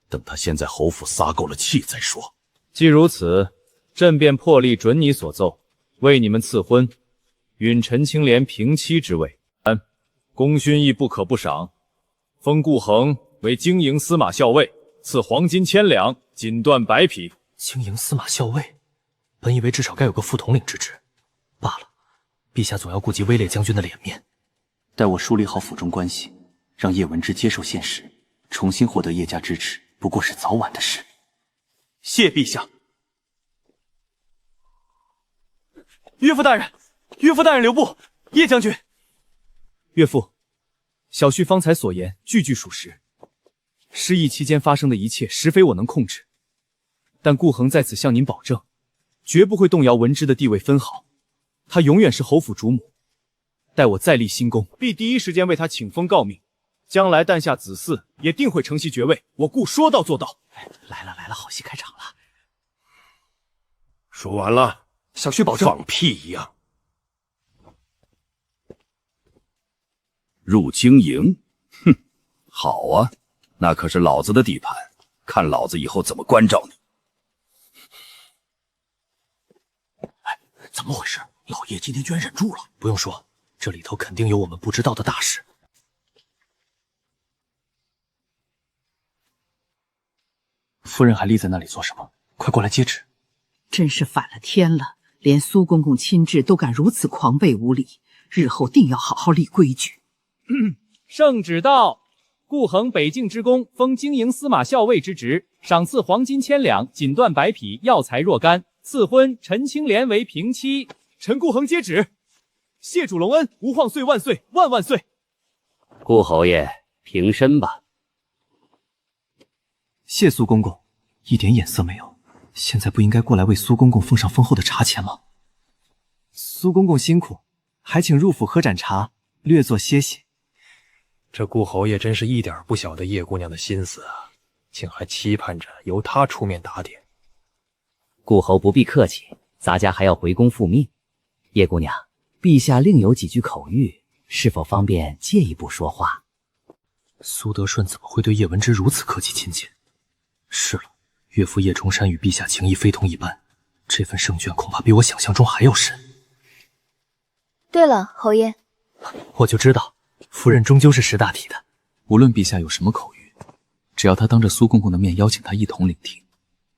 等他先在侯府撒够了气再说。既如此，朕便破例准你所奏，为你们赐婚，允陈青莲平妻之位。功勋亦不可不赏，封顾恒为京营司马校尉，赐黄金1000两，锦缎100匹。京营司马校尉，本以为至少该有个副统领之职，罢了。陛下总要顾及威烈将军的脸面。待我梳理好府中关系，让叶文之接受现实，重新获得叶家支持，不过是早晚的事。谢陛下。岳父大人，岳父大人留步！叶将军，岳父，小婿方才所言句句属实。失忆期间发生的一切，实非我能控制。但顾恒在此向您保证，绝不会动摇文之的地位分毫。她永远是侯府主母。待我再立新功，必第一时间为她请封诰命。将来诞下子嗣，也定会承袭爵位。我顾说到做到。来了，好戏开场了。说完了。小婿保证。放屁一样。入京营？哼，好啊，那可是老子的地盘，看老子以后怎么关照你。怎么回事？老爷今天居然忍住了。不用说，这里头肯定有我们不知道的大事。夫人还立在那里做什么？快过来接旨。真是反了天了，连苏公公亲至都敢如此狂悖无礼，日后定要好好立规矩。圣旨到，顾恒北境之功，封京营司马校尉之职，赏赐黄金1000两，锦缎100匹，药材若干，赐婚陈青莲为平妻。陈顾恒接旨，谢主隆恩，吾晃岁万岁，万万岁！顾侯爷平身吧。谢苏公公，一点眼色没有。现在不应该过来为苏公公奉上丰厚的茶钱吗？苏公公辛苦，还请入府喝盏茶，略作歇息。这顾侯爷真是一点不晓得叶姑娘的心思啊，竟还期盼着由他出面打点。顾侯不必客气，咱家还要回宫复命。叶姑娘，陛下另有几句口谕，是否方便借一步说话？苏德顺怎么会对叶文之如此客气亲近？是了，岳父叶崇山与陛下情谊非同一般，这份圣眷恐怕比我想象中还要深。对了，侯爷，我就知道，夫人终究是识大体的。无论陛下有什么口谕，只要他当着苏公公的面邀请他一同聆听，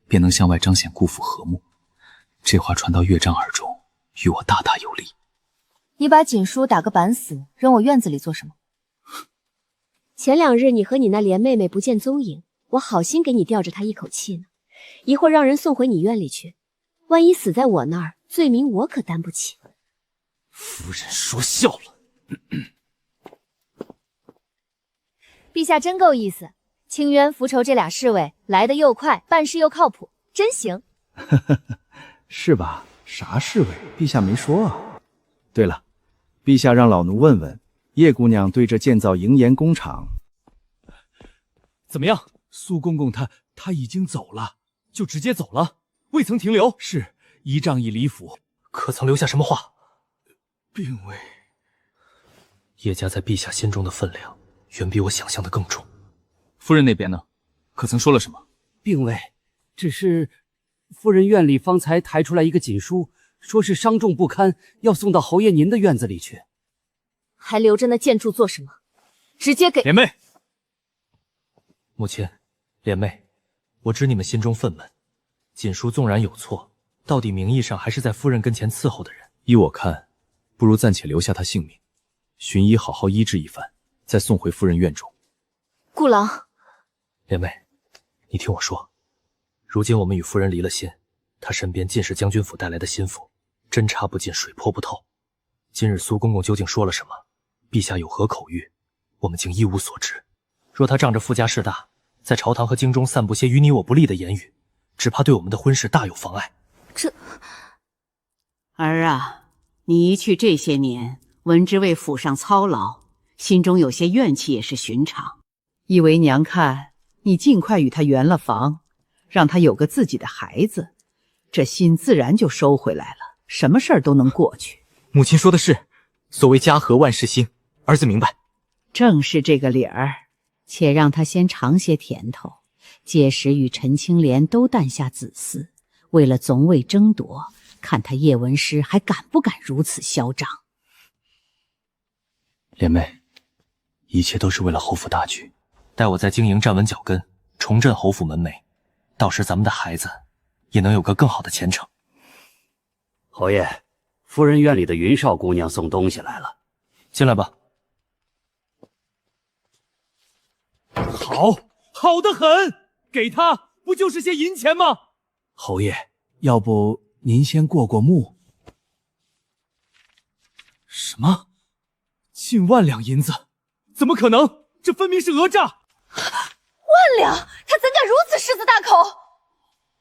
便能向外彰显顾府和睦。这话传到岳丈耳中，与我大大有利。你把锦书打个板死，扔我院子里做什么？前2日你和你那莲妹妹不见踪影，我好心给你吊着她一口气呢。一会儿让人送回你院里去，万一死在我那儿，罪名我可担不起。夫人说笑了。陛下真够意思，清渊、福仇这俩侍卫来得又快，办事又靠谱，真行。是吧？啥侍卫？陛下没说啊。对了，陛下让老奴问问叶姑娘对这建造营盐工厂怎么样？苏公公他已经走了，就直接走了，未曾停留。是，依仗义离府，可曾留下什么话？并未。叶家在陛下心中的分量，远比我想象的更重。夫人那边呢？可曾说了什么？并未，只是夫人院里方才抬出来一个锦书，说是伤重不堪，要送到侯爷您的院子里去。还留着那建筑做什么？直接给莲妹。母亲，莲妹，我知你们心中愤懑，锦书纵然有错，到底名义上还是在夫人跟前伺候的人。依我看，不如暂且留下他性命，寻医好好医治一番，再送回夫人院中。顾郎，莲妹，你听我说，如今我们与夫人离了心，她身边尽是将军府带来的心腹，针插不进，水泼不透。今日苏公公究竟说了什么？陛下有何口谕？我们竟一无所知。若他仗着富家势大，在朝堂和京中散布些与你我不利的言语，只怕对我们的婚事大有妨碍。儿啊，你一去这些年，文之为府上操劳，心中有些怨气也是寻常。以为娘看你尽快与他圆了房，让他有个自己的孩子，这心自然就收回来了，什么事儿都能过去。母亲说的是，所谓家和万事兴，儿子明白。正是这个理儿，且让他先尝些甜头，届时与陈青莲都诞下子嗣，为了总位争夺，看他叶文师还敢不敢如此嚣张。莲妹，一切都是为了侯府大局，待我在经营站稳脚跟，重振侯府门楣，到时咱们的孩子也能有个更好的前程。侯爷，夫人院里的云少姑娘送东西来了，进来吧。好得很，给他不就是些银钱吗？侯爷，要不您先过过目？什么？近万两银子？怎么可能？这分明是讹诈！万两，他怎敢如此狮子大口？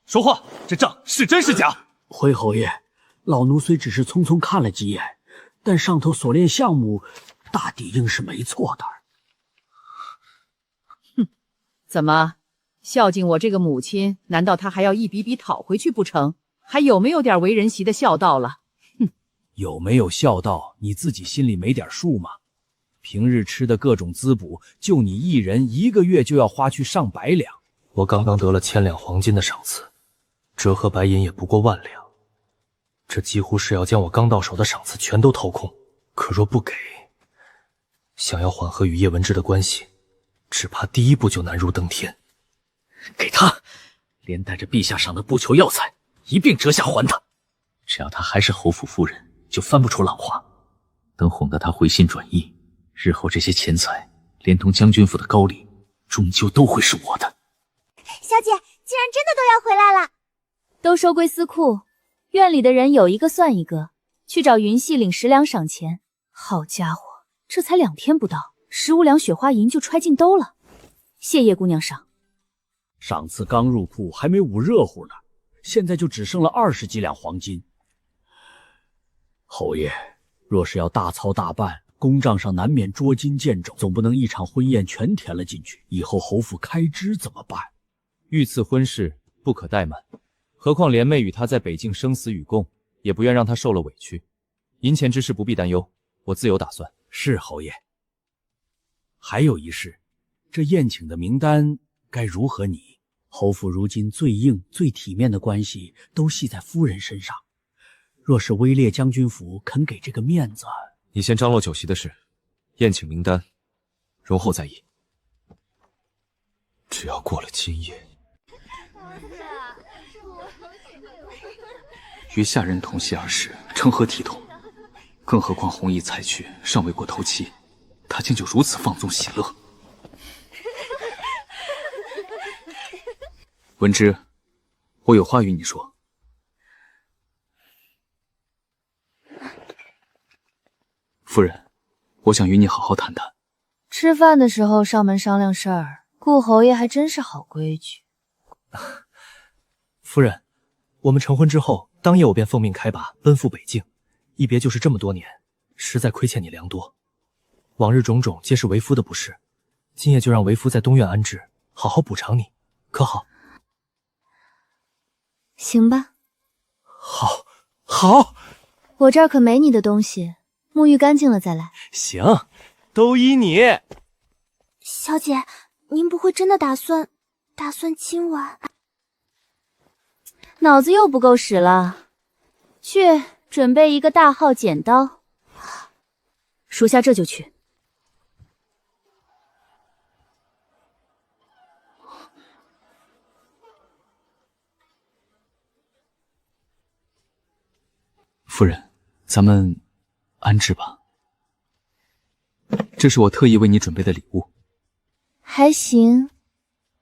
说话，这账是真是假？回侯爷，老奴虽只是匆匆看了几眼，但上头所练项目，大抵应是没错的。怎么，孝敬我这个母亲，难道他还要一笔笔讨回去不成？还有没有点为人媳的孝道了？有没有孝道，你自己心里没点数吗？平日吃的各种滋补，就你一人1个月就要花去上百两。我刚刚得了1000两黄金的赏赐，折合白银也不过1万两，这几乎是要将我刚到手的赏赐全都掏空。可若不给，想要缓和与叶文之的关系，只怕第一步就难如登天。给他，连带着陛下赏的不求药材一并折下还他。只要他还是侯府夫人，就翻不出浪花。等哄得他回心转意，日后这些钱财连同将军府的高礼，终究都会是我的。小姐，既然真的都要回来了，都收归司库，院里的人有一个算一个，去找云系领10两赏钱。好家伙，这才2天不到，15两雪花银就揣进兜了。谢叶姑娘赏。上次刚入库还没捂热乎呢，现在就只剩了20几两黄金。侯爷，若是要大操大办，公账上难免捉襟见肘，总不能一场婚宴全填了进去，以后侯府开支怎么办？遇刺婚事不可怠慢，何况莲妹与他在北境生死与共，也不愿让他受了委屈。银钱之事不必担忧，我自有打算。是侯爷。还有一事，这宴请的名单该如何拟？侯府如今最硬最体面的关系都系在夫人身上，若是威烈将军府肯给这个面子，你先张罗酒席的事，宴请名单容后再议。只要过了今夜，与下人同席而食，成何体统？更何况弘毅才去，尚未过头期，他竟就如此放纵喜乐。文之，我有话与你说。夫人，我想与你好好谈谈。吃饭的时候上门商量事儿，顾侯爷还真是好规矩。夫人，我们成婚之后，当夜我便奉命开拔，奔赴北境。一别就是这么多年，实在亏欠你良多。往日种种皆是为夫的不是，今夜就让为夫在东院安置，好好补偿你，可好？行吧。好，我这儿可没你的东西，沐浴干净了再来。行，都依你。小姐，您不会真的打算今晚？脑子又不够使了，去准备一个大号剪刀，属下这就去。夫人，咱们安置吧。这是我特意为你准备的礼物。还行，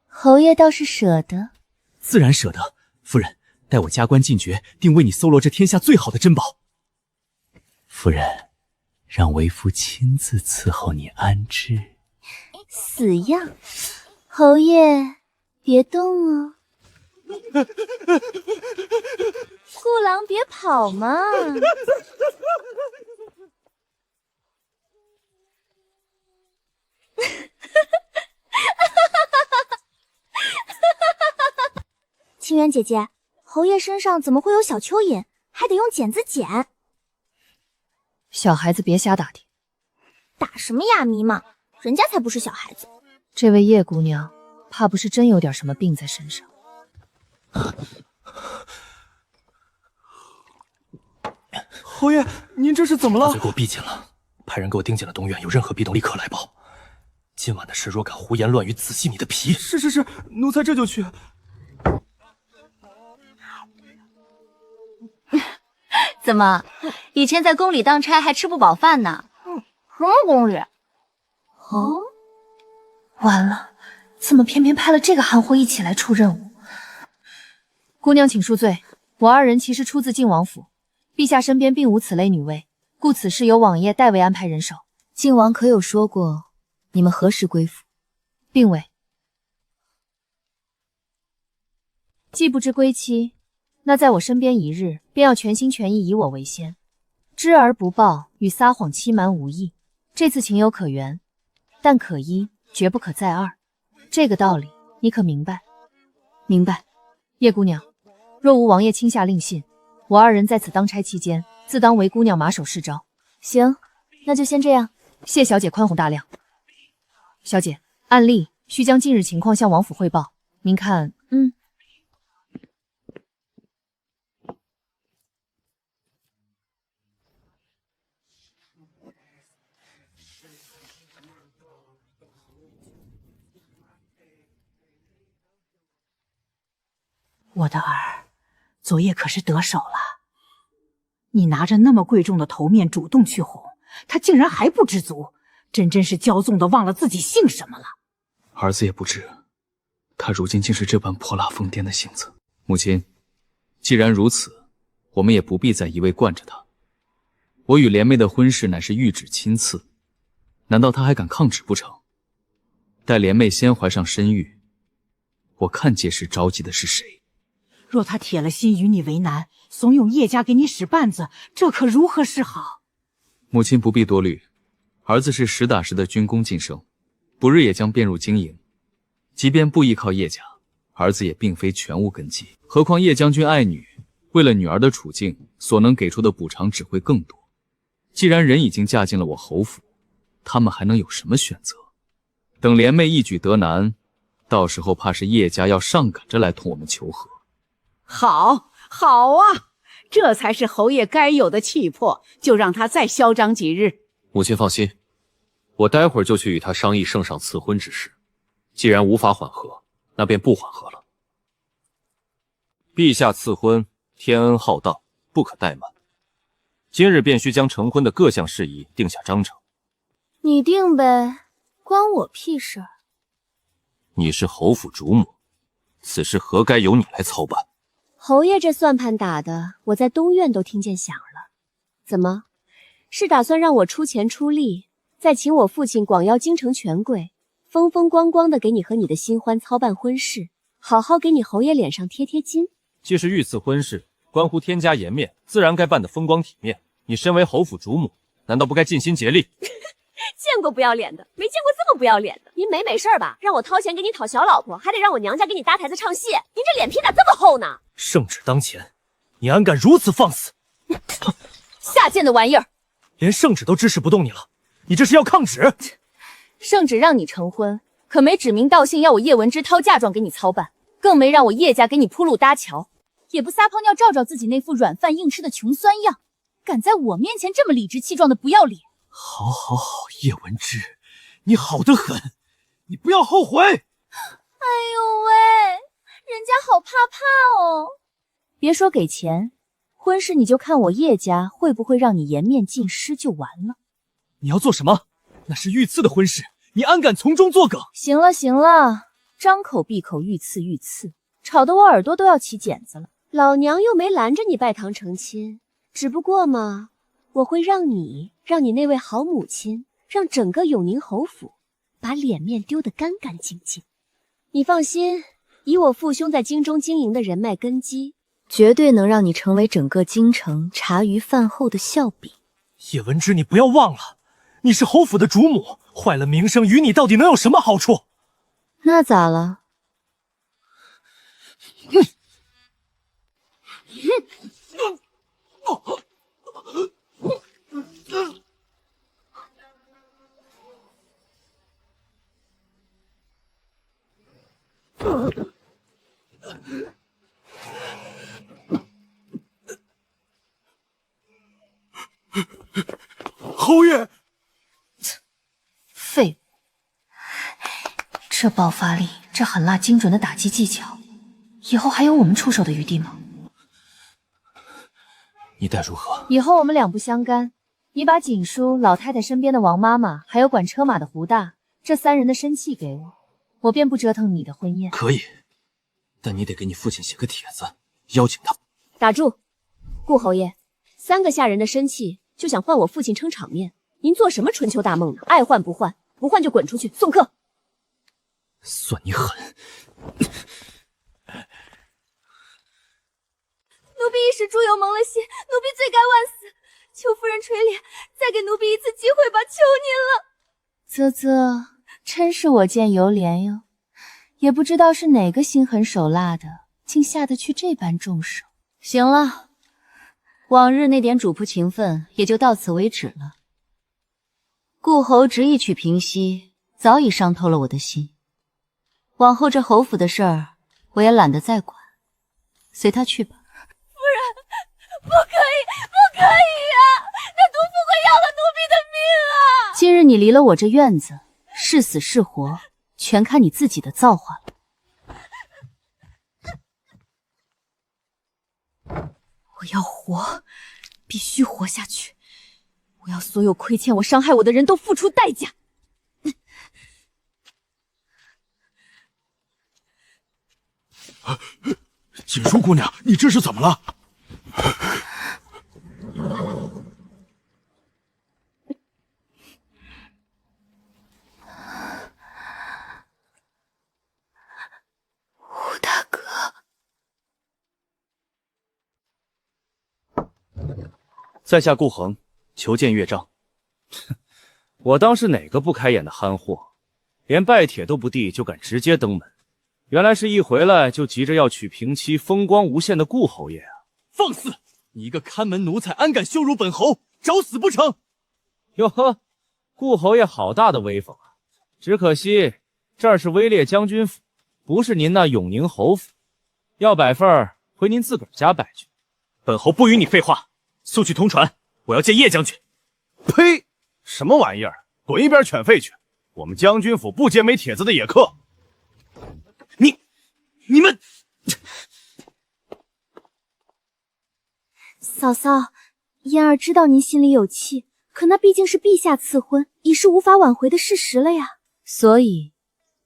侯爷倒是舍得。自然舍得。夫人，待我加官进爵，定为你搜罗这天下最好的珍宝。夫人，让为夫亲自伺候你安置。死样，侯爷别动哦。顾郎别跑嘛！清源姐姐，侯爷身上怎么会有小蚯蚓？还得用剪子剪。小孩子别瞎打听。打什么哑谜嘛，人家才不是小孩子。这位叶姑娘，怕不是真有点什么病在身上。侯爷，您这是怎么了？把嘴给我闭紧了！派人给我盯紧了东院，有任何异动立刻来报。今晚的事若敢胡言乱语，仔细你的皮！是，奴才这就去。怎么，以前在宫里当差还吃不饱饭呢？什么宫里？哦，完了，怎么偏偏派了这个韩辉一起来出任务？姑娘，请恕罪，我二人其实出自晋王府，陛下身边并无此类女卫，故此事由王爷代为安排人手。晋王可有说过你们何时归府？并未。既不知归期，那在我身边一日，便要全心全意以我为先。知而不报，与撒谎欺瞒无异。这次情有可原，但可一，绝不可再二。这个道理你可明白？明白。叶姑娘，若无王爷亲下令信，我二人在此当差期间，自当为姑娘马首是瞻。行，那就先这样。谢小姐宽宏大量。小姐，按例需将近日情况向王府汇报。您看，我的儿，昨夜可是得手了。你拿着那么贵重的头面主动去哄，他竟然还不知足，真是骄纵的忘了自己姓什么了。儿子也不知，他如今竟是这般泼辣疯癫的性子。母亲，既然如此，我们也不必再一味惯着他。我与莲妹的婚事乃是御旨亲赐，难道他还敢抗旨不成？待莲妹先怀上身孕，我看届时着急的是谁？若他铁了心与你为难，怂恿叶家给你使绊子，这可如何是好？母亲不必多虑，儿子是实打实的军功晋升，不日也将便入经营。即便不依靠叶家，儿子也并非全无根基。何况叶将军爱女，为了女儿的处境，所能给出的补偿只会更多。既然人已经嫁进了我侯府，他们还能有什么选择？等莲妹一举得男，到时候怕是叶家要上赶着来同我们求和。好，好啊，这才是侯爷该有的气魄，就让他再嚣张几日。母亲放心，我待会儿就去与他商议圣上赐婚之事。既然无法缓和，那便不缓和了。陛下赐婚，天恩浩荡，不可怠慢。今日便需将成婚的各项事宜定下章程。你定呗，关我屁事儿。你是侯府主母，此事何该由你来操办？侯爷这算盘打的，我在东院都听见响了。怎么，是打算让我出钱出力，再请我父亲广邀京城权贵，风风光光的给你和你的新欢操办婚事，好好给你侯爷脸上贴贴金？既是御赐婚事，关乎天家颜面，自然该办得风光体面。你身为侯府主母，难道不该尽心竭力？见过不要脸的，没见过这么不要脸的。您没事吧？让我掏钱给你讨小老婆，还得让我娘家给你搭台子唱戏，您这脸皮咋这么厚呢？圣旨当前，你安敢如此放肆？下贱的玩意儿！连圣旨都支持不动你了，你这是要抗旨？圣旨让你成婚，可没指名道姓要我叶文之掏嫁妆给你操办，更没让我叶家给你铺路搭桥，也不撒泡尿照照自己那副软饭硬吃的穷酸样，敢在我面前这么理直气壮的不要脸！好，叶文之，你好得很，你不要后悔。哎呦喂，人家好怕怕哦。别说给钱，婚事你就看我叶家会不会让你颜面尽失就完了。你要做什么？那是御赐的婚事，你安敢从中作梗？行了，张口闭口御赐，吵得我耳朵都要起茧子了。老娘又没拦着你拜堂成亲，只不过嘛，我会让你那位好母亲，让整个永宁侯府把脸面丢得干干净净。你放心，以我父兄在京中经营的人脉根基，绝对能让你成为整个京城茶余饭后的笑柄。叶文之，你不要忘了，你是侯府的主母，坏了名声，与你到底能有什么好处？那咋了？侯爷，废物！这爆发力，这狠辣精准的打击技巧，以后还有我们出手的余地吗？你待如何？以后我们两不相干。你把锦书、老太太身边的王妈妈，还有管车马的胡大，这3人的身契给我，我便不折腾你的婚宴。可以，但你得给你父亲写个帖子，邀请他。打住，顾侯爷，3个下人的身契就想换我父亲撑场面，您做什么春秋大梦呢？爱换不换，不换就滚出去送客。算你狠！奴婢一时猪油蒙了心，奴婢罪该万死，求夫人垂怜，再给奴婢一次机会吧，求您了。啧啧，真是我见犹怜哟，也不知道是哪个心狠手辣的，竟下得去这般重手。行了，往日那点主仆情分也就到此为止了。顾侯执意娶平西，早已伤透了我的心，往后这侯府的事儿，我也懒得再管，随他去吧。夫人，不可以，不可以呀！那毒妇会要了奴婢的命啊！今日你离了我这院子，是死是活，全看你自己的造化了。我要活，必须活下去。我要所有亏欠我、伤害我的人都付出代价。锦书姑娘，你这是怎么了？吴大哥，在下顾恒，求见岳丈。我当是哪个不开眼的憨货，连拜帖都不递就敢直接登门，原来是一回来就急着要娶平妻风光无限的顾侯爷啊！放肆！你一个看门奴才，安敢羞辱本侯？找死不成？哟呵，顾侯爷好大的威风啊！只可惜这儿是威烈将军府，不是您那永宁侯府，要摆份儿回您自个儿家摆去。本侯不与你废话，速去通传，我要见叶将军。呸！什么玩意儿？滚一边犬吠去！我们将军府不接没帖子的野客。你们！嫂嫂，嫣儿知道您心里有气，可那毕竟是陛下赐婚，已是无法挽回的事实了呀。所以，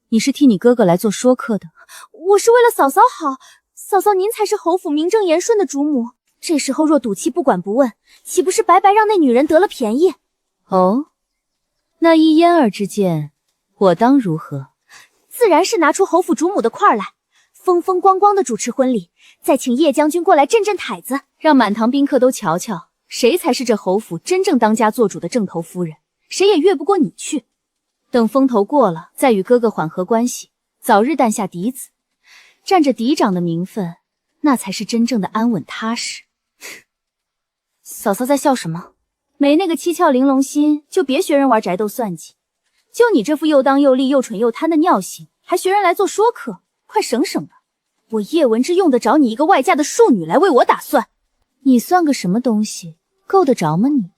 你是替你哥哥来做说客的？我是为了嫂嫂好，嫂嫂您才是侯府名正言顺的主母。这时候若赌气不管不问，岂不是白白让那女人得了便宜？哦，那依嫣儿之见，我当如何？自然是拿出侯府主母的块儿来，风风光光的主持婚礼，再请叶将军过来镇镇台子，让满堂宾客都瞧瞧，谁才是这侯府真正当家做主的正头夫人，谁也越不过你去。等风头过了，再与哥哥缓和关系，早日诞下嫡子，占着嫡长的名分，那才是真正的安稳踏实。嫂嫂在笑什么？没那个七窍玲珑心，就别学人玩宅斗算计。就你这副又当又立又蠢又贪的尿性，还学人来做说客，快省省吧！我叶文之用得着你一个外嫁的庶女来为我打算？你算个什么东西？够得着吗你？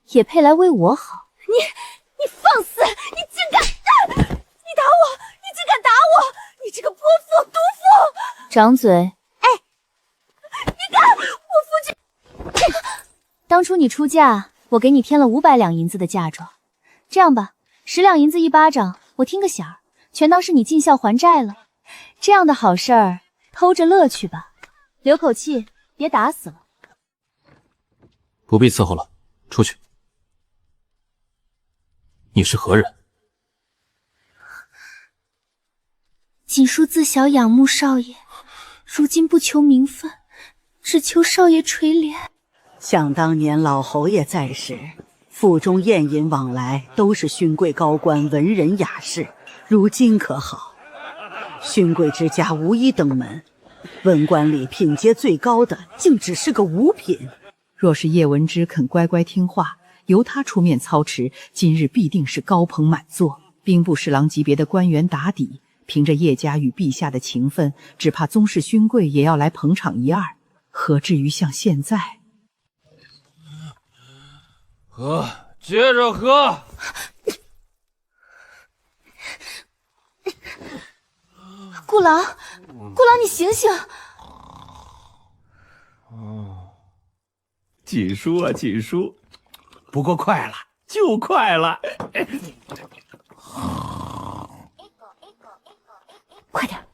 也配来为我好？你放肆！你竟敢！你打我！你竟敢打我！你这个泼妇、毒妇！掌嘴！哎，你敢！我夫君。当初你出嫁，我给你添了500两银子的嫁妆。这样吧，10两银子一巴掌，我听个响儿，全当是你尽孝还债了。这样的好事儿，偷着乐去吧，留口气，别打死了。不必伺候了，出去。你是何人？锦书自小仰慕少爷，如今不求名分，只求少爷垂怜。想当年老侯爷在时，府中宴饮往来都是勋贵高官、文人雅士。如今可好，勋贵之家无一登门，文官里品阶最高的竟只是个五品。若是叶文之肯乖乖听话，由他出面操持，今日必定是高朋满座，兵部侍郎级别的官员打底，凭着叶家与陛下的情分，只怕宗室勋贵也要来捧场一二，何至于像现在？喝，接着喝。顾郎，顾郎，你醒醒！锦书啊，锦书，不过快了，就快了。快点！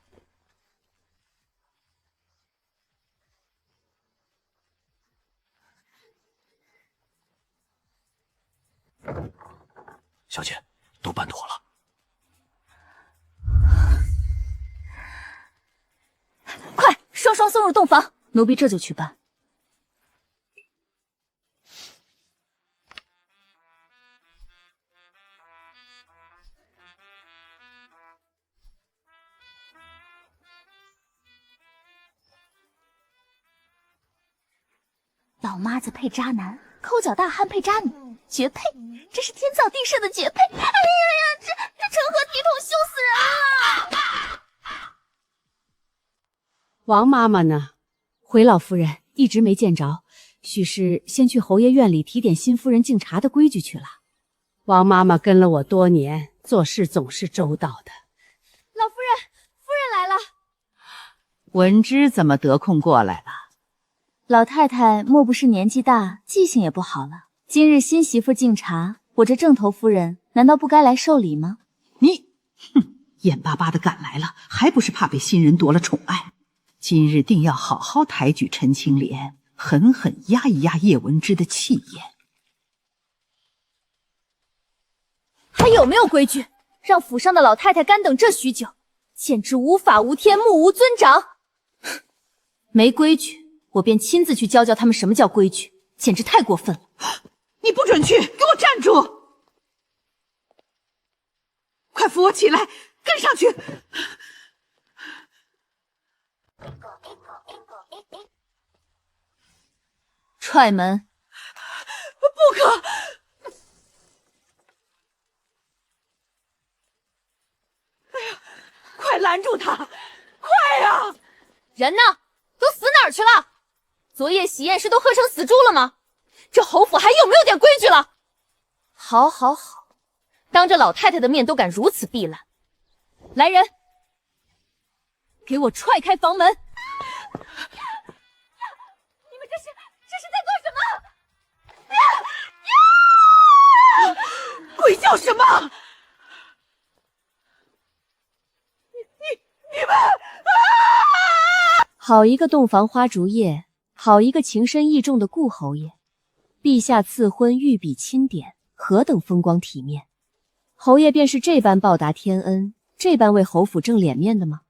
小姐，都办妥了。快，双双送入洞房，奴婢这就去办。老妈子配渣男，抠脚大汉配渣女，绝配！这是天造地设的绝配！哎呀呀，这成何体统，羞死人了！王妈妈呢？回老夫人，一直没见着，许是先去侯爷院里提点新夫人敬茶的规矩去了。王妈妈跟了我多年，做事总是周到的。老夫人，夫人来了。文芝怎么得空过来了？老太太莫不是年纪大，记性也不好了？今日新媳妇敬茶，我这正头夫人难道不该来受礼吗？你，眼巴巴的赶来了，还不是怕被新人夺了宠爱？今日定要好好抬举陈青莲，狠狠压一压叶文之的气焰。还有没有规矩？让府上的老太太干等这许久，简直无法无天，目无尊长。没规矩，我便亲自去教教他们什么叫规矩，简直太过分了！你不准去，给我站住！快扶我起来，跟上去！踹门！不可！哎呀，快拦住他！快呀！人呢？都死哪儿去了？昨夜喜宴是都喝成死猪了吗？这侯府还有没有点规矩了？好，好，好，当着老太太的面都敢如此避懒。来人，给我踹开房门！你们这是在做什么？鬼叫什么？你们！好一个洞房花烛夜，好一个情深意重的顾侯爷。陛下赐婚御笔钦点，何等风光体面！侯爷便是这般报答天恩，这般为侯府正脸面的吗？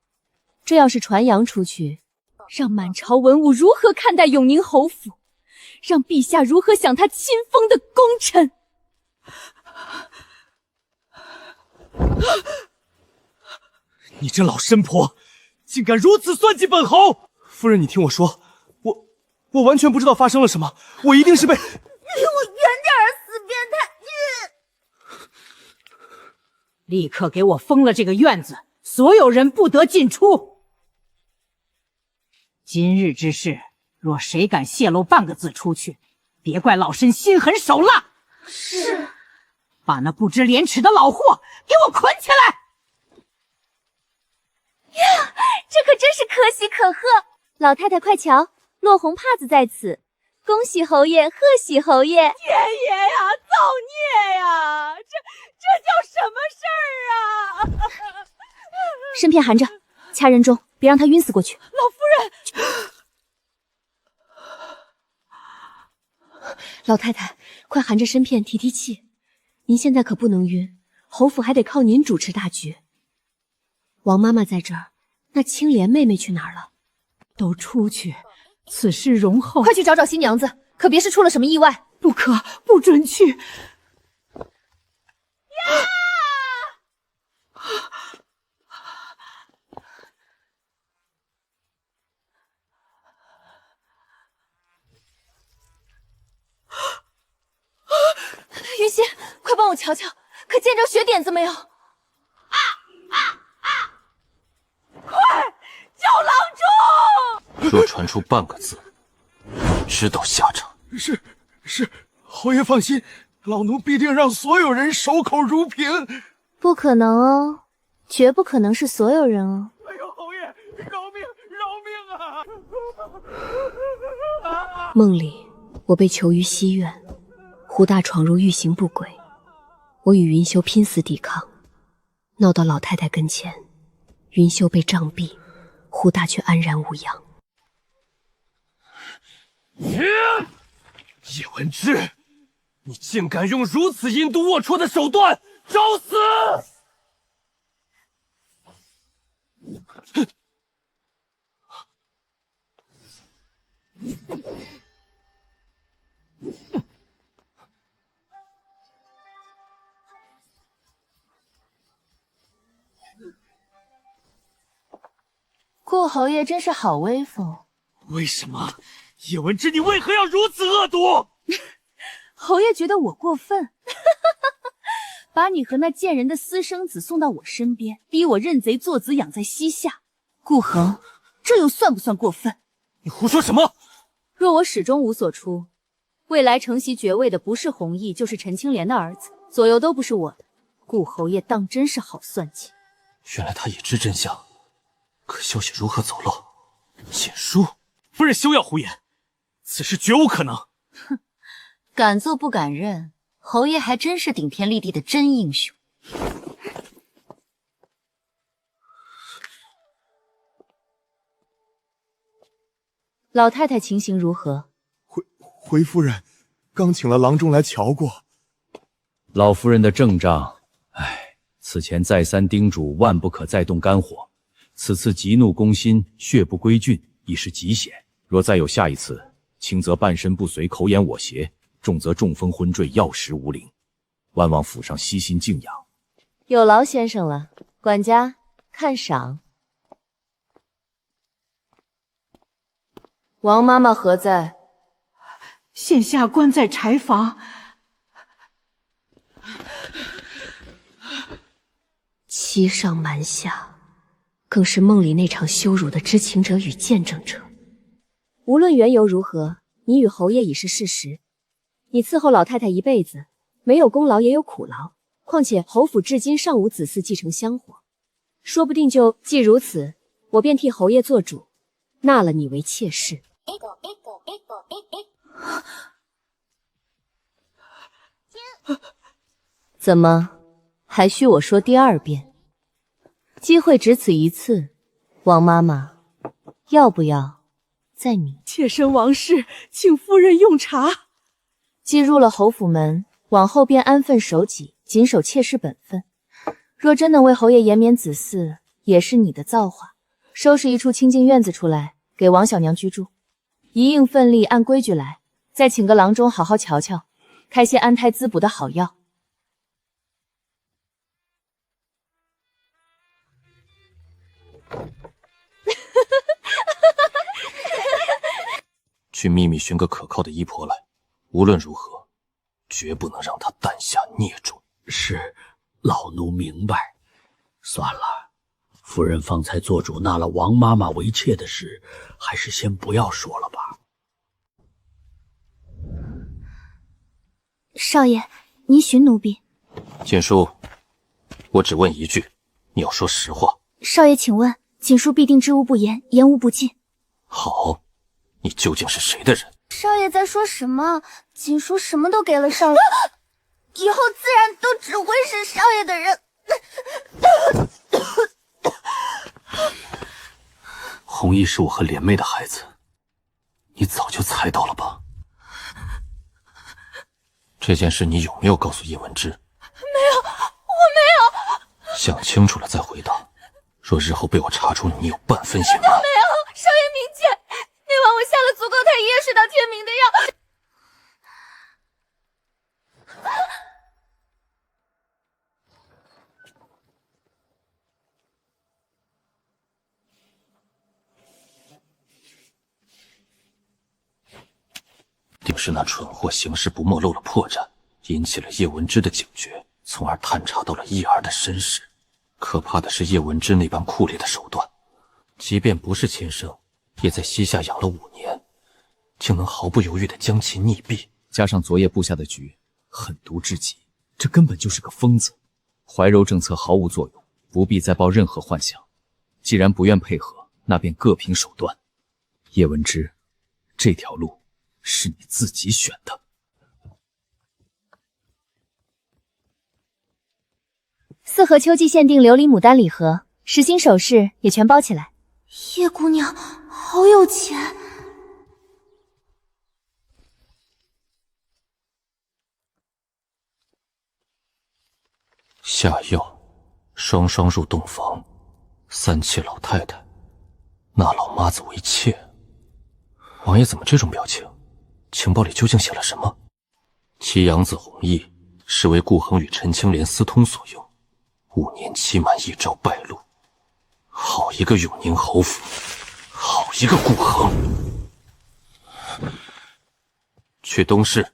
这要是传扬出去，让满朝文武如何看待永宁侯府？让陛下如何想他亲封的功臣？你这老神婆，竟敢如此算计本侯！夫人，你听我说，我完全不知道发生了什么，我一定是被……离我远点儿，死变态！立刻给我封了这个院子，所有人不得进出。今日之事，若谁敢泄露半个字出去，别怪老身心狠手辣。是。把那不知廉耻的老货给我捆起来！呀，这可真是可喜可贺！老太太快瞧，落红帕子在此，恭喜侯爷，贺喜侯爷！天爷呀，造孽呀！这叫什么事儿啊？身片含着，掐人中，别让他晕死过去。老夫人，老太太，快含着身片提提气。您现在可不能晕，侯府还得靠您主持大局。王妈妈在这儿，那青莲妹妹去哪儿了？都出去，此事容后。快去找找新娘子，可别是出了什么意外。不可，不准去！呀！云溪，快帮我瞧瞧，可见着血点子没有？若传出半个字，知道下场。是，侯爷放心，老奴必定让所有人守口如瓶。不可能哦，绝不可能是所有人哦。哎呦，侯爷，饶命啊！梦里，我被囚于西院，胡大闯入欲行不轨，我与云修拼死抵抗，闹到老太太跟前，云修被杖毙，胡大却安然无恙。叶文之，你竟敢用如此阴毒龌龊的手段，找死！顾侯爷真是好威风。为什么？叶文之，你为何要如此恶毒？侯爷觉得我过分，把你和那贱人的私生子送到我身边，逼我认贼作子，养在膝下。顾恒，这又算不算过分？你胡说什么？若我始终无所出，未来承袭爵位的不是弘毅，就是陈青莲的儿子，左右都不是我的。顾侯爷当真是好算计。原来他已知真相，可消息如何走漏？简书，夫人休要胡言，此事绝无可能。哼，敢做不敢认，侯爷还真是顶天立地的真英雄。老太太情形如何？回夫人，刚请了郎中来瞧过。老夫人的症状，此前再三叮嘱，万不可再动肝火。此次急怒攻心，血不归俊，已是极险。若再有下一次，轻则半身不遂，口眼我邪；重则中风昏坠，药石无灵。万望府上悉心静养。有劳先生了，管家看赏。王妈妈何在？现下关在柴房。欺上瞒下，更是梦里那场羞辱的知情者与见证者。无论缘由如何，你与侯爷已是事实。你伺候老太太一辈子，没有功劳也有苦劳。况且侯府至今尚无子嗣继承香火，说不定就既如此，我便替侯爷做主，纳了你为妾室。怎么，还需我说第二遍？机会只此一次，王妈妈，要不要再抿？妾身王氏，请夫人用茶。既入了侯府门，往后便安分守己，谨守妾室本分。若真能为侯爷延绵子嗣，也是你的造化。收拾一处清静院子出来，给王小娘居住。一应份例，按规矩来，再请个郎中好好瞧瞧，开些安胎滋补的好药。去秘密寻个可靠的医婆来，无论如何，绝不能让她诞下孽种。是，老奴明白。算了，夫人方才做主纳了王妈妈为妾的事，还是先不要说了吧。少爷，您寻奴婢。简书，我只问一句，你要说实话。少爷，请问，锦书必定知无不言，言无不尽。好，你究竟是谁的人？少爷在说什么？锦书什么都给了少爷，以后自然都只会是少爷的人。弘毅是我和莲妹的孩子，你早就猜到了吧？这件事你有没有告诉叶文之？没有，我没有。想清楚了再回答。若日后被我查出你有半分嫌疑，没有，少爷明鉴，那晚我下了足够太一夜睡到天明的药。定是那蠢货行事不墨露了破绽，引起了叶文之的警觉，从而探查到了叶儿的身世。可怕的是叶文之那般酷烈的手段，即便不是亲生，也在西夏养了5年，竟能毫不犹豫地将其溺毙。加上昨夜布下的局，狠毒至极，这根本就是个疯子。怀柔政策毫无作用，不必再抱任何幻想。既然不愿配合，那便各凭手段。叶文之，这条路是你自己选的。4盒秋季限定琉璃牡丹礼盒，实心首饰也全包起来。叶姑娘好有钱。下药，双双入洞房，3妾老太太，纳老妈子为妾。王爷怎么这种表情？情报里究竟写了什么？其养子弘毅是为顾恒与陈青莲私通所用，5年期满一朝败露。好一个永宁侯府，好一个顾恒！去东市。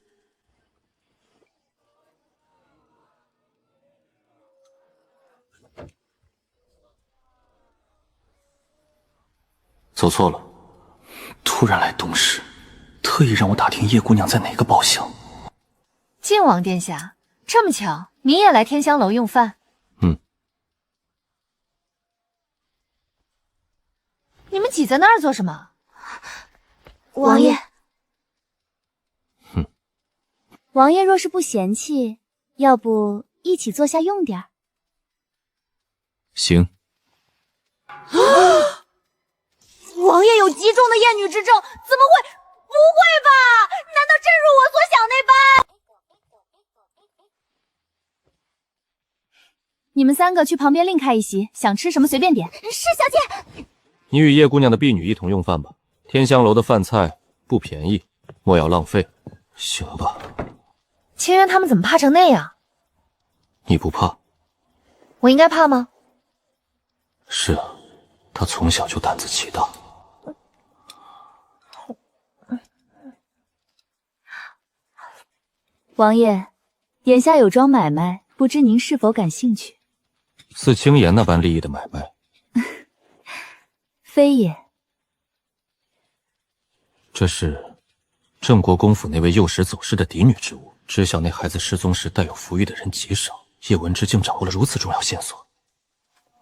走错了，突然来东市，特意让我打听叶姑娘在哪个包厢。晋王殿下，这么巧，您也来天香楼用饭？你们挤在那儿做什么？王爷。王爷若是不嫌弃，要不一起坐下用点儿？行。王爷有极重的厌女之症，怎么会？不会吧？难道真如我所想那般？你们3个去旁边另开一席，想吃什么随便点。是小姐。你与叶姑娘的婢女一同用饭吧。天香楼的饭菜不便宜，莫要浪费。行吧。清渊他们怎么怕成那样？你不怕？我应该怕吗？是啊，他从小就胆子奇大。王爷，眼下有桩买卖，不知您是否感兴趣？似轻言那般利益的买卖？非也。这是郑国公府那位幼时走失的嫡女之物，知晓那孩子失踪时带有福玉的人极少，叶文之竟掌握了如此重要线索。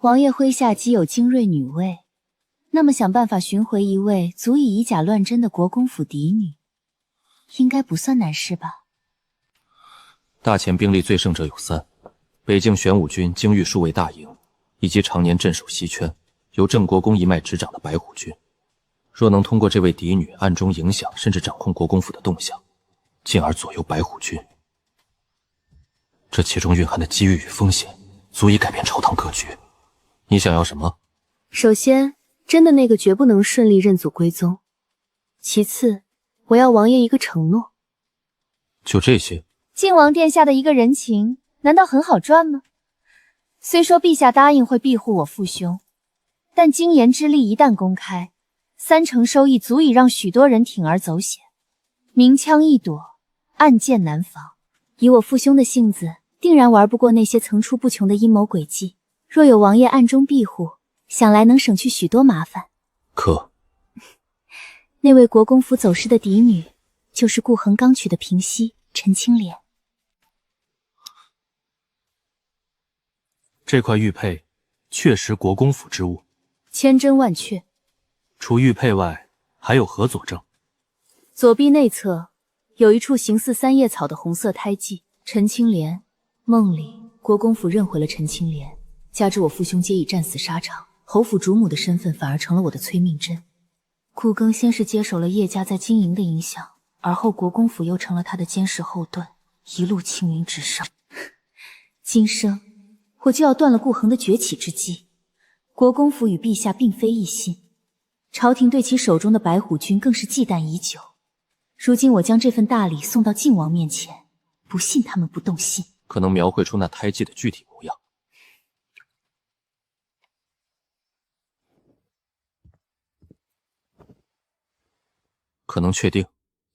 王爷麾下既有精锐女卫，那么想办法寻回一位足以以假乱真的国公府嫡女，应该不算难事吧？大前兵力最盛者有3，北境玄武军精御数位大营，以及常年镇守西圈，由郑国公一脉执掌的白虎军。若能通过这位嫡女暗中影响甚至掌控国公府的动向，进而左右白虎军，这其中蕴含的机遇与风险，足以改变朝堂格局。你想要什么？首先，真的那个绝不能顺利认祖归宗。其次，我要王爷一个承诺。就这些？晋王殿下的一个人情，难道很好赚吗？虽说陛下答应会庇护我父兄，但精研之力一旦公开，3成收益足以让许多人铤而走险。明枪易躲，暗箭难防。以我父兄的性子，定然玩不过那些层出不穷的阴谋诡计。若有王爷暗中庇护，想来能省去许多麻烦。可那位国公府走失的嫡女，就是顾恒刚娶的嫔妃陈青莲。这块玉佩确实国公府之物，千真万确。除玉佩外，还有何佐证？左臂内侧有一处形似3叶草的红色胎记。陈青莲，梦里国公府认回了陈青莲，加之我父兄皆已战死沙场，侯府主母的身份反而成了我的催命针。顾庚先是接手了叶家在经营的影响，而后国公府又成了他的坚实后盾，一路青云直上。今生我就要断了顾恒的崛起之机。国公府与陛下并非一心，朝廷对其手中的白虎军更是忌惮已久。如今我将这份大礼送到晋王面前，不信他们不动心。可能描绘出那胎记的具体模样。可能确定？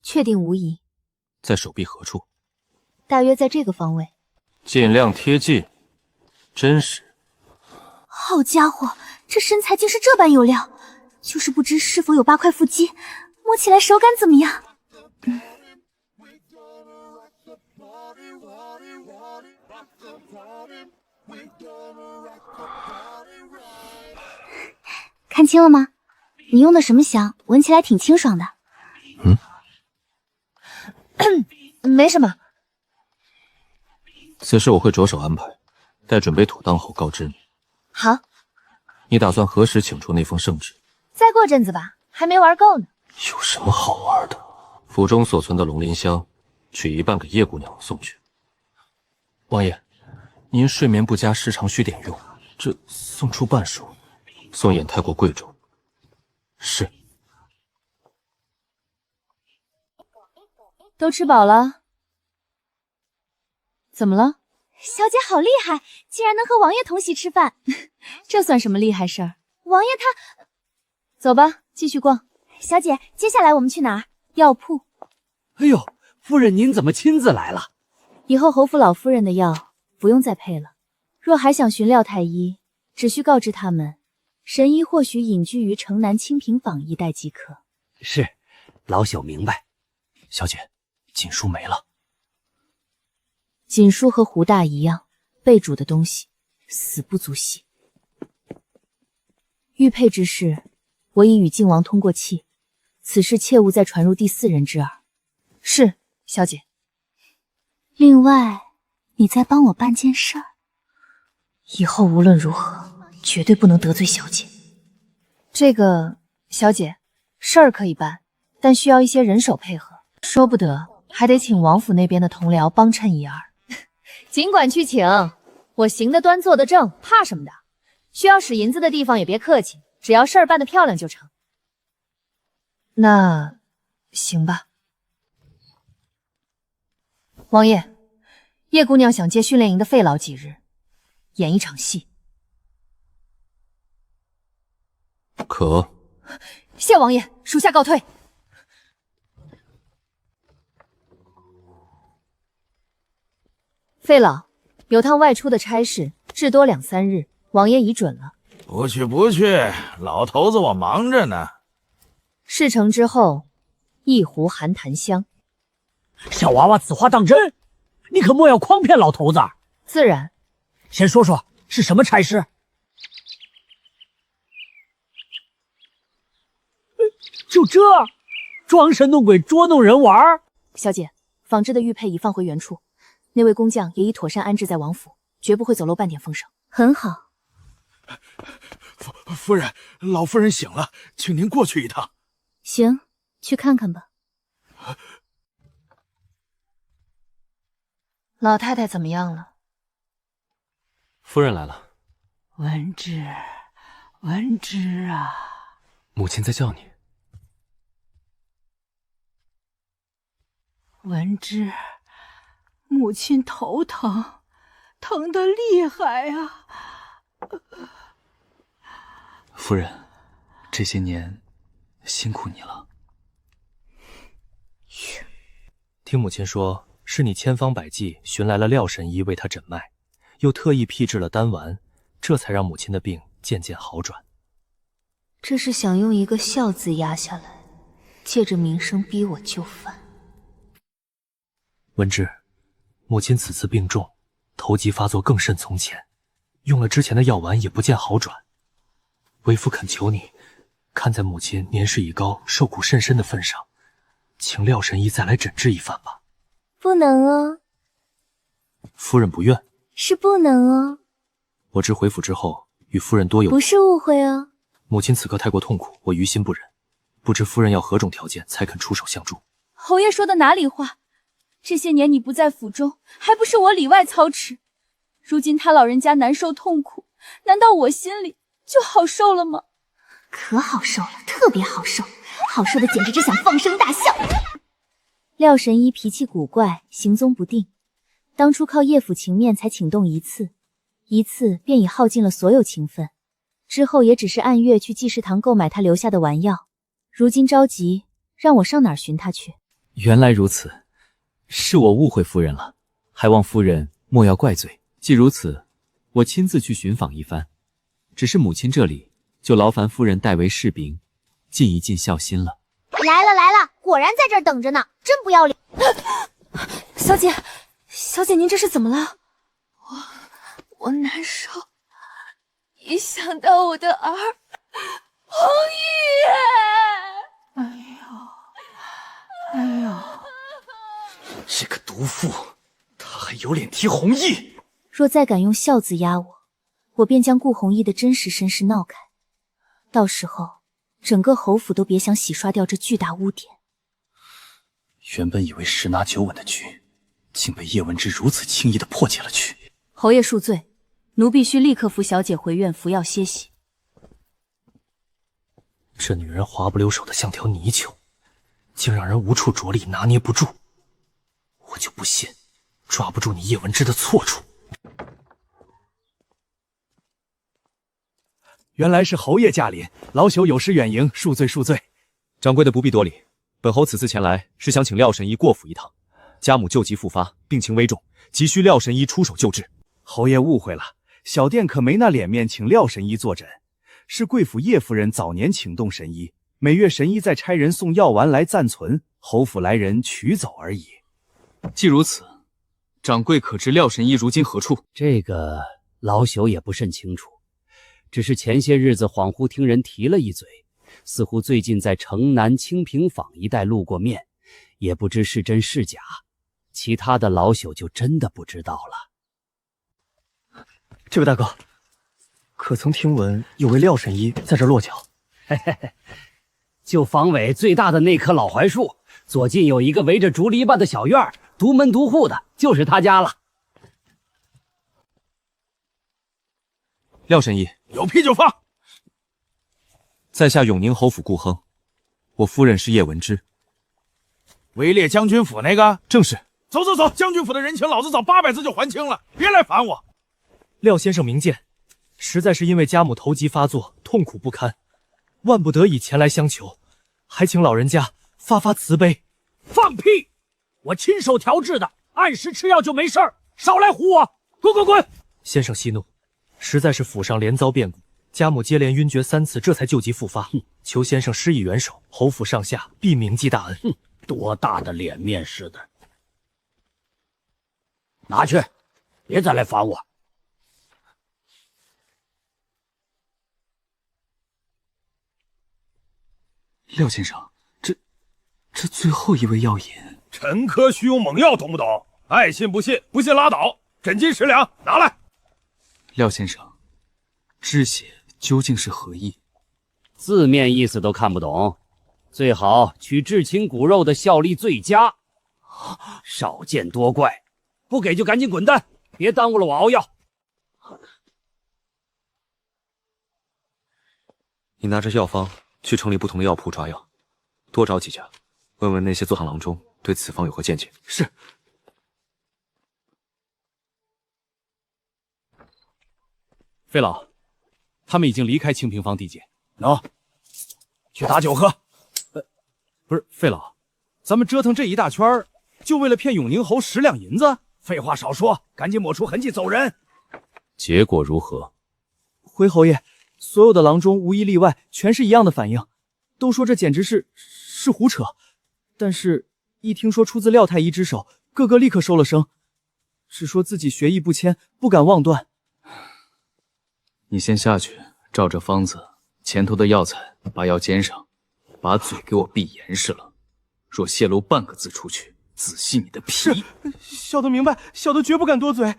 确定无疑。在手臂何处？大约在这个方位。尽量贴近，真实。好家伙，这身材竟是这般有料，就是不知是否有8块腹肌，摸起来手感怎么样？看清了吗？你用的什么香？闻起来挺清爽的。没什么。此事我会着手安排，待准备妥当后告知你。好，你打算何时请出那封圣旨？再过阵子吧，还没玩够呢。有什么好玩的？府中所存的龙鳞香，取一半给叶姑娘送去。王爷，您睡眠不佳，时常需点用，这送出半数，送眼太过贵重。是。都吃饱了？怎么了？小姐好厉害，竟然能和王爷同席吃饭。这算什么厉害事儿？王爷他……走吧，继续逛。小姐，接下来我们去哪儿？药铺。哎呦，夫人您怎么亲自来了？以后侯府老夫人的药不用再配了。若还想寻廖太医，只需告知他们，神医或许隐居于城南清平坊一带即可。是，老朽明白。小姐，锦书没了。锦书和胡大一样，被主的东西，死不足惜。玉佩之事，我已与靖王通过气，此事切勿再传入第4人之耳。是，小姐。另外，你再帮我办件事儿。以后无论如何，绝对不能得罪小姐。这个，小姐，事儿可以办，但需要一些人手配合，说不得还得请王府那边的同僚帮衬一二。尽管去请，我行得端坐得正，怕什么的？需要使银子的地方也别客气，只要事儿办得漂亮就成。那行吧。王爷，叶姑娘想借训练营的费劳几日，演一场戏。可。谢王爷，属下告退。费老，有趟外出的差事，至多2、3日，王爷已准了。不去不去，老头子我忙着呢。事成之后，一壶寒檀香。小娃娃此话当真？你可莫要诓骗老头子。自然。先说说是什么差事？就这，装神弄鬼捉弄人玩？小姐，仿制的玉佩已放回原处，那位工匠也已妥善安置在王府，绝不会走漏半点风声。很好。夫人，老夫人醒了，请您过去一趟。行，去看看吧。老太太怎么样了？夫人来了。文之，文之啊！母亲在叫你。文之，母亲头疼，疼得厉害啊！夫人，这些年辛苦你了。听母亲说，是你千方百计寻来了廖神医为他诊脉，又特意批制了丹丸，这才让母亲的病渐渐好转。这是想用一个孝字压下来，借着名声逼我就范。文之，母亲此次病重，头疾发作更甚从前，用了之前的药丸也不见好转。为父恳求你，看在母亲年事已高、受苦甚深的份上，请廖神医再来诊治一番吧。不能哦。夫人不愿？是不能哦。我知回府之后与夫人多有……不是误会哦。母亲此刻太过痛苦，我于心不忍，不知夫人要何种条件才肯出手相助？侯爷说的哪里话？这些年你不在府中，还不是我里外操持？如今他老人家难受痛苦，难道我心里就好受了吗？可好受了，特别好受，好受的简直只想放声大笑。廖神医脾气古怪，行踪不定，当初靠叶府情面才请动一次便已耗尽了所有情分，之后也只是按月去济世堂购买他留下的丸药，如今着急，让我上哪儿寻他去？原来如此，是我误会夫人了，还望夫人莫要怪罪。既如此，我亲自去寻访一番。只是母亲这里，就劳烦夫人代为侍禀，尽一尽孝心了。来了来了，果然在这儿等着呢，真不要脸！小姐，小姐，您这是怎么了？我难受，一想到我的儿红玉，哎呦，这个毒妇，她还有脸提弘毅？若再敢用孝字压我，我便将顾弘毅的真实身世闹开，到时候整个侯府都别想洗刷掉这巨大污点。原本以为十拿九稳的局，竟被叶文之如此轻易地破解了去。侯爷恕罪，奴必须立刻扶小姐回院服药歇息。这女人滑不溜手的像条泥鳅，竟让人无处着力，拿捏不住。我就不信抓不住你叶文之的错处。原来是侯爷驾临，老朽有失远迎，恕罪恕罪。掌柜的不必多礼，本侯此次前来是想请廖神医过府一趟。家母旧疾复发，病情危重，急需廖神医出手救治。侯爷误会了，小店可没那脸面请廖神医坐诊，是贵府叶夫人早年请动神医，每月神医再差人送药丸来暂存，侯府来人取走而已。既如此，掌柜可知廖神医如今何处？这个老朽也不甚清楚，只是前些日子恍惚听人提了一嘴，似乎最近在城南清平坊一带露过面，也不知是真是假。其他的老朽就真的不知道了。这位大哥，可曾听闻有位廖神医在这落脚？嘿嘿嘿，就坊尾最大的那棵老槐树，左近有一个围着竹篱笆的小院，独门独户的，就是他家了。廖神医，有屁就放。在下永宁侯府顾亨，我夫人是叶文之。围猎将军府那个？正是。走走走，将军府的人情老子早800字就还清了，别来烦我。廖先生明鉴，实在是因为家母头疾发作，痛苦不堪，万不得已前来相求，还请老人家发发慈悲。放屁！我亲手调制的，按时吃药就没事儿，少来唬我！滚滚滚！先生息怒，实在是府上连遭变故，家母接连晕厥3次，这才旧疾复发。求先生施以援手，侯府上下必铭记大恩。多大的脸面似的！拿去，别再来烦我。廖先生，这最后一味药引，陈科虚有猛药，懂不懂？爱信不信，不信拉倒。诊金10两，拿来。廖先生，治血究竟是何意？字面意思都看不懂，最好取至亲骨肉的效力最佳。少见多怪，不给就赶紧滚蛋，别耽误了我熬药。你拿着药方去城里不同的药铺抓药，多找几家，问问那些坐堂郎中对此方有何见解。是。费老，他们已经离开清平坊地界。喏，去打酒喝。不是费老，咱们折腾这一大圈就为了骗永宁侯10两银子？废话少说，赶紧抹除痕迹走人。结果如何？回侯爷，所有的郎中无一例外，全是一样的反应，都说这简直是胡扯。但是，一听说出自廖太医之手，个个立刻收了声，只说自己学艺不谦，不敢妄断。你先下去，照着方子，前头的药材把药煎上，把嘴给我闭严实了。若泄露半个字出去，仔细你的皮！是，小的明白，小的绝不敢多嘴。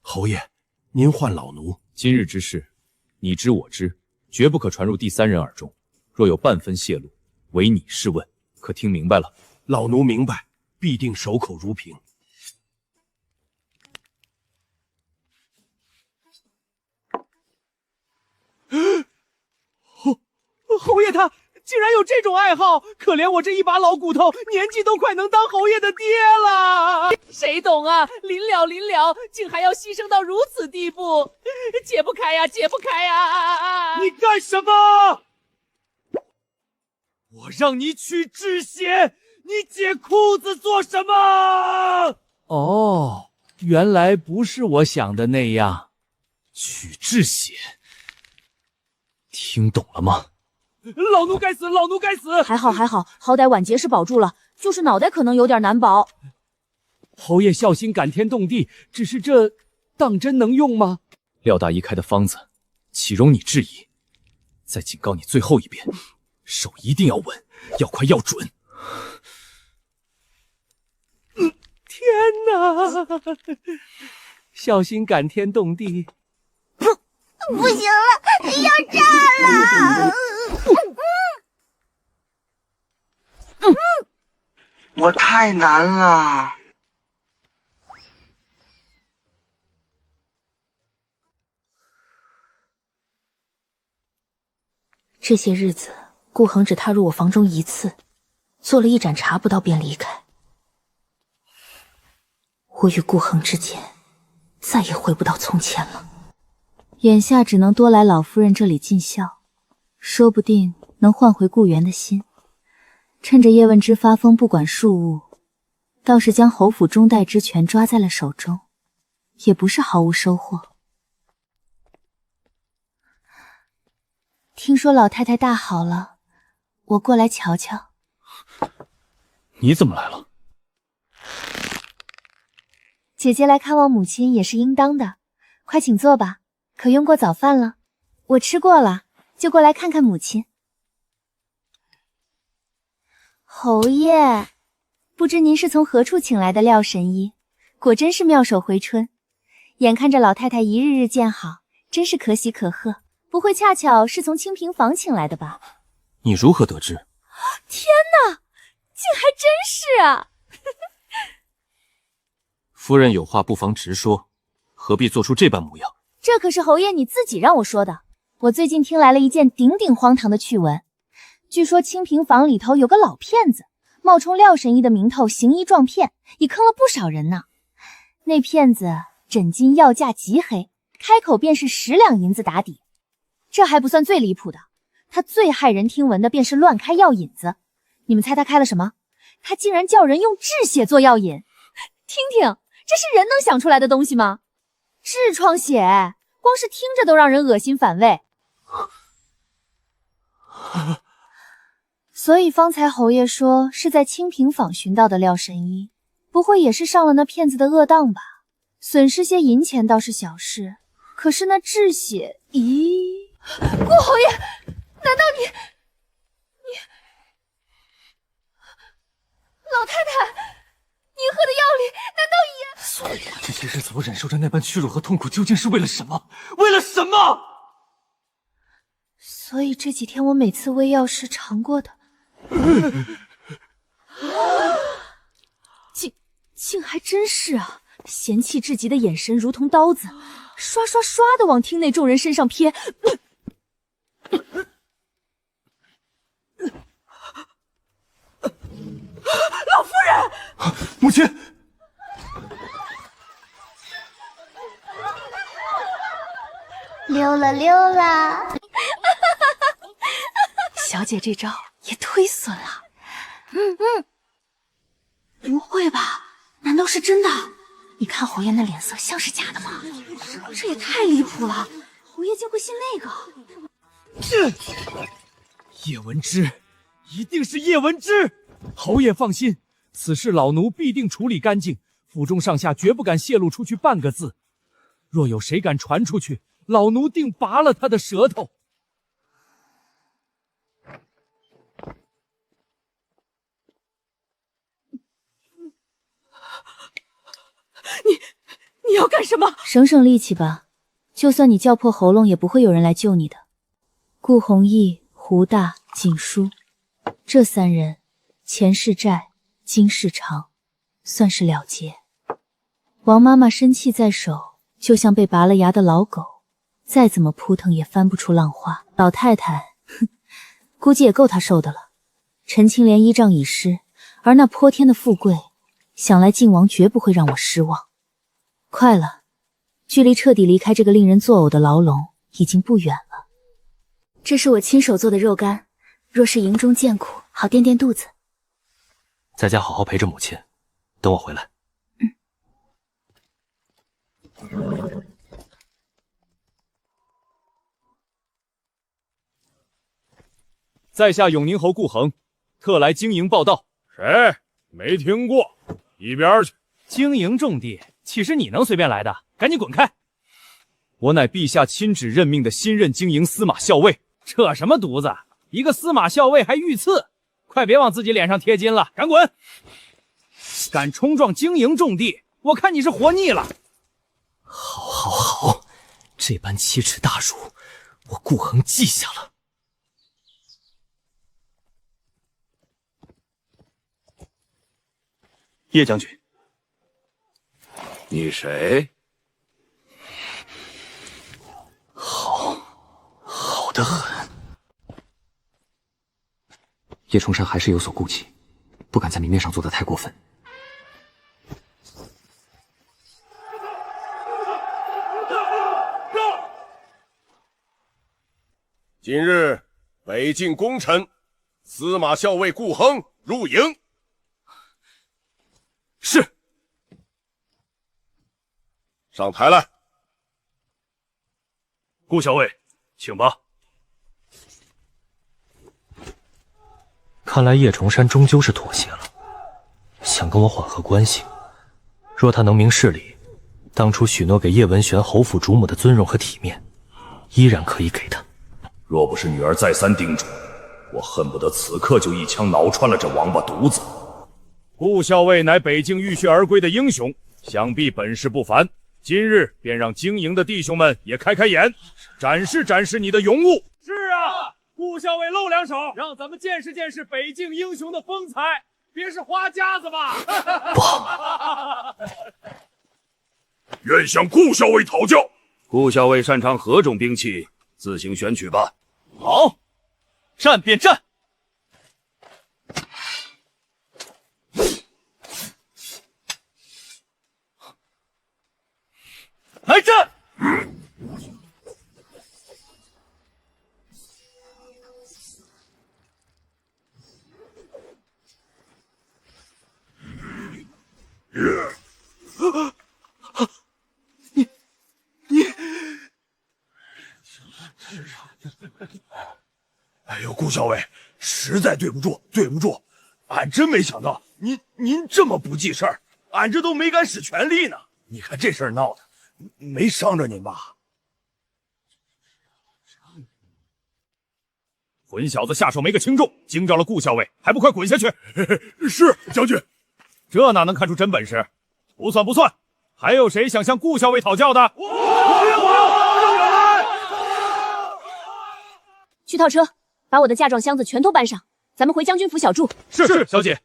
侯爷，您唤老奴。今日之事，你知我知，绝不可传入第3人耳中。若有半分泄露，唯你是问，可听明白了？老奴明白，必定守口如瓶。侯爷他竟然有这种爱好，可怜我这一把老骨头，年纪都快能当侯爷的爹了。谁懂啊？临了临了，竟还要牺牲到如此地步，解不开呀，解不开呀！你干什么？我让你取止血，你解裤子做什么？哦，原来不是我想的那样。取治血，听懂了吗？老奴该死，老奴该死！还好，好歹晚节是保住了，就是脑袋可能有点难保。侯爷孝心感天动地，只是这当真能用吗？廖大医开的方子，岂容你质疑？再警告你最后一遍，手一定要稳，要快要准。天哪！孝心感天动地，不行了，要炸了！我太难了。这些日子，顾恒只踏入我房中一次，做了一盏茶不到便离开。我与顾恒之间再也回不到从前了。眼下只能多来老夫人这里尽孝，说不定能换回顾源的心。趁着叶问之发疯不管庶务，倒是将侯府中代之权抓在了手中，也不是毫无收获。听说老太太大好了，我过来瞧瞧。你怎么来了？姐姐来看望母亲也是应当的，快请坐吧。可用过早饭了？我吃过了，就过来看看母亲。侯爷，不知您是从何处请来的廖神医？果真是妙手回春，眼看着老太太一日日见好，真是可喜可贺。不会恰巧是从清平坊请来的吧？你如何得知？天哪，竟还真是啊！夫人有话不妨直说，何必做出这般模样？这可是侯爷你自己让我说的。我最近听来了一件顶顶荒唐的趣闻，据说清平坊里头有个老骗子，冒充廖神医的名头行医撞骗，已坑了不少人呢。那骗子诊金要价极黑，开口便是10两银子打底。这还不算最离谱的，他最骇人听闻的便是乱开药引子。你们猜他开了什么？他竟然叫人用治血做药引。听听，这是人能想出来的东西吗？痔疮血，光是听着都让人恶心反胃。所以方才侯爷说是在清平坊寻到的廖神医，不会也是上了那骗子的恶当吧？损失些银钱倒是小事，可是那治血，咦？顾侯爷，难道你老太太，您喝的药里难道也……所以这些日子我忍受着那般屈辱和痛苦，究竟是为了什么？为了什么？所以这几天我每次喂药时尝过的，竟还真是啊！嫌弃至极的眼神如同刀子，刷刷刷的往厅内众人身上瞥。老夫人，母亲，溜了溜了。小姐这招也忒损了。不会吧？难道是真的？你看侯爷那脸色像是假的吗？这也太离谱了，侯爷竟会信那个。叶文之，一定是叶文之！侯爷放心，此事老奴必定处理干净，府中上下绝不敢泄露出去半个字。若有谁敢传出去，老奴定拔了他的舌头。你要干什么？省省力气吧，就算你叫破喉咙，也不会有人来救你的。顾弘毅、胡大、锦书，这3人，前世债，今世偿，算是了结。王妈妈身契在手，就像被拔了牙的老狗，再怎么扑腾也翻不出浪花。老太太，估计也够她受的了。陈青莲依仗已失，而那泼天的富贵，想来靖王绝不会让我失望。快了，距离彻底离开这个令人作呕的牢笼已经不远了。这是我亲手做的肉干，若是营中见苦，好垫垫肚子。在家好好陪着母亲，等我回来。在下永宁侯顾恒，特来经营报道。谁？没听过，一边去！经营重地，岂是你能随便来的？赶紧滚开！我乃陛下亲旨任命的新任经营司马校尉。扯什么犊子？一个司马校尉还御赐，快别往自己脸上贴金了，赶滚！敢冲撞经营重地，我看你是活腻了。好，这般奇耻大辱，我顾恒记下了。叶将军，你谁？好得很。叶崇山还是有所顾忌，不敢在明面上做得太过分。今日北境功臣司马校尉顾恒入营。是。上台来。顾校尉，请吧。看来叶崇山终究是妥协了，想跟我缓和关系。若他能明事理，当初许诺给叶文玄侯府主母的尊荣和体面，依然可以给他。若不是女儿再三叮嘱，我恨不得此刻就一枪挠穿了这王八犊子。顾校尉乃北境浴血而归的英雄，想必本事不凡。今日便让经营的弟兄们也开开眼，展示展示你的勇武。是啊，顾校尉露两手，让咱们见识见识北境英雄的风采，别是花夹子吧？愿向顾校尉讨教。顾校尉擅长何种兵器？自行选取吧。好，战便战。来战！哎呦，顾校尉，实在对不住，俺真没想到您这么不记事儿，俺这都没敢使全力呢。你看这事儿闹的，没伤着您吧？混小子下手没个轻重，惊着了顾校尉，还不快滚下去！是将军。这哪能看出真本事？不算。还有谁想向顾校尉讨教的？去套车，把我的嫁妆箱子全都搬上，咱们回将军府小住。是，小姐。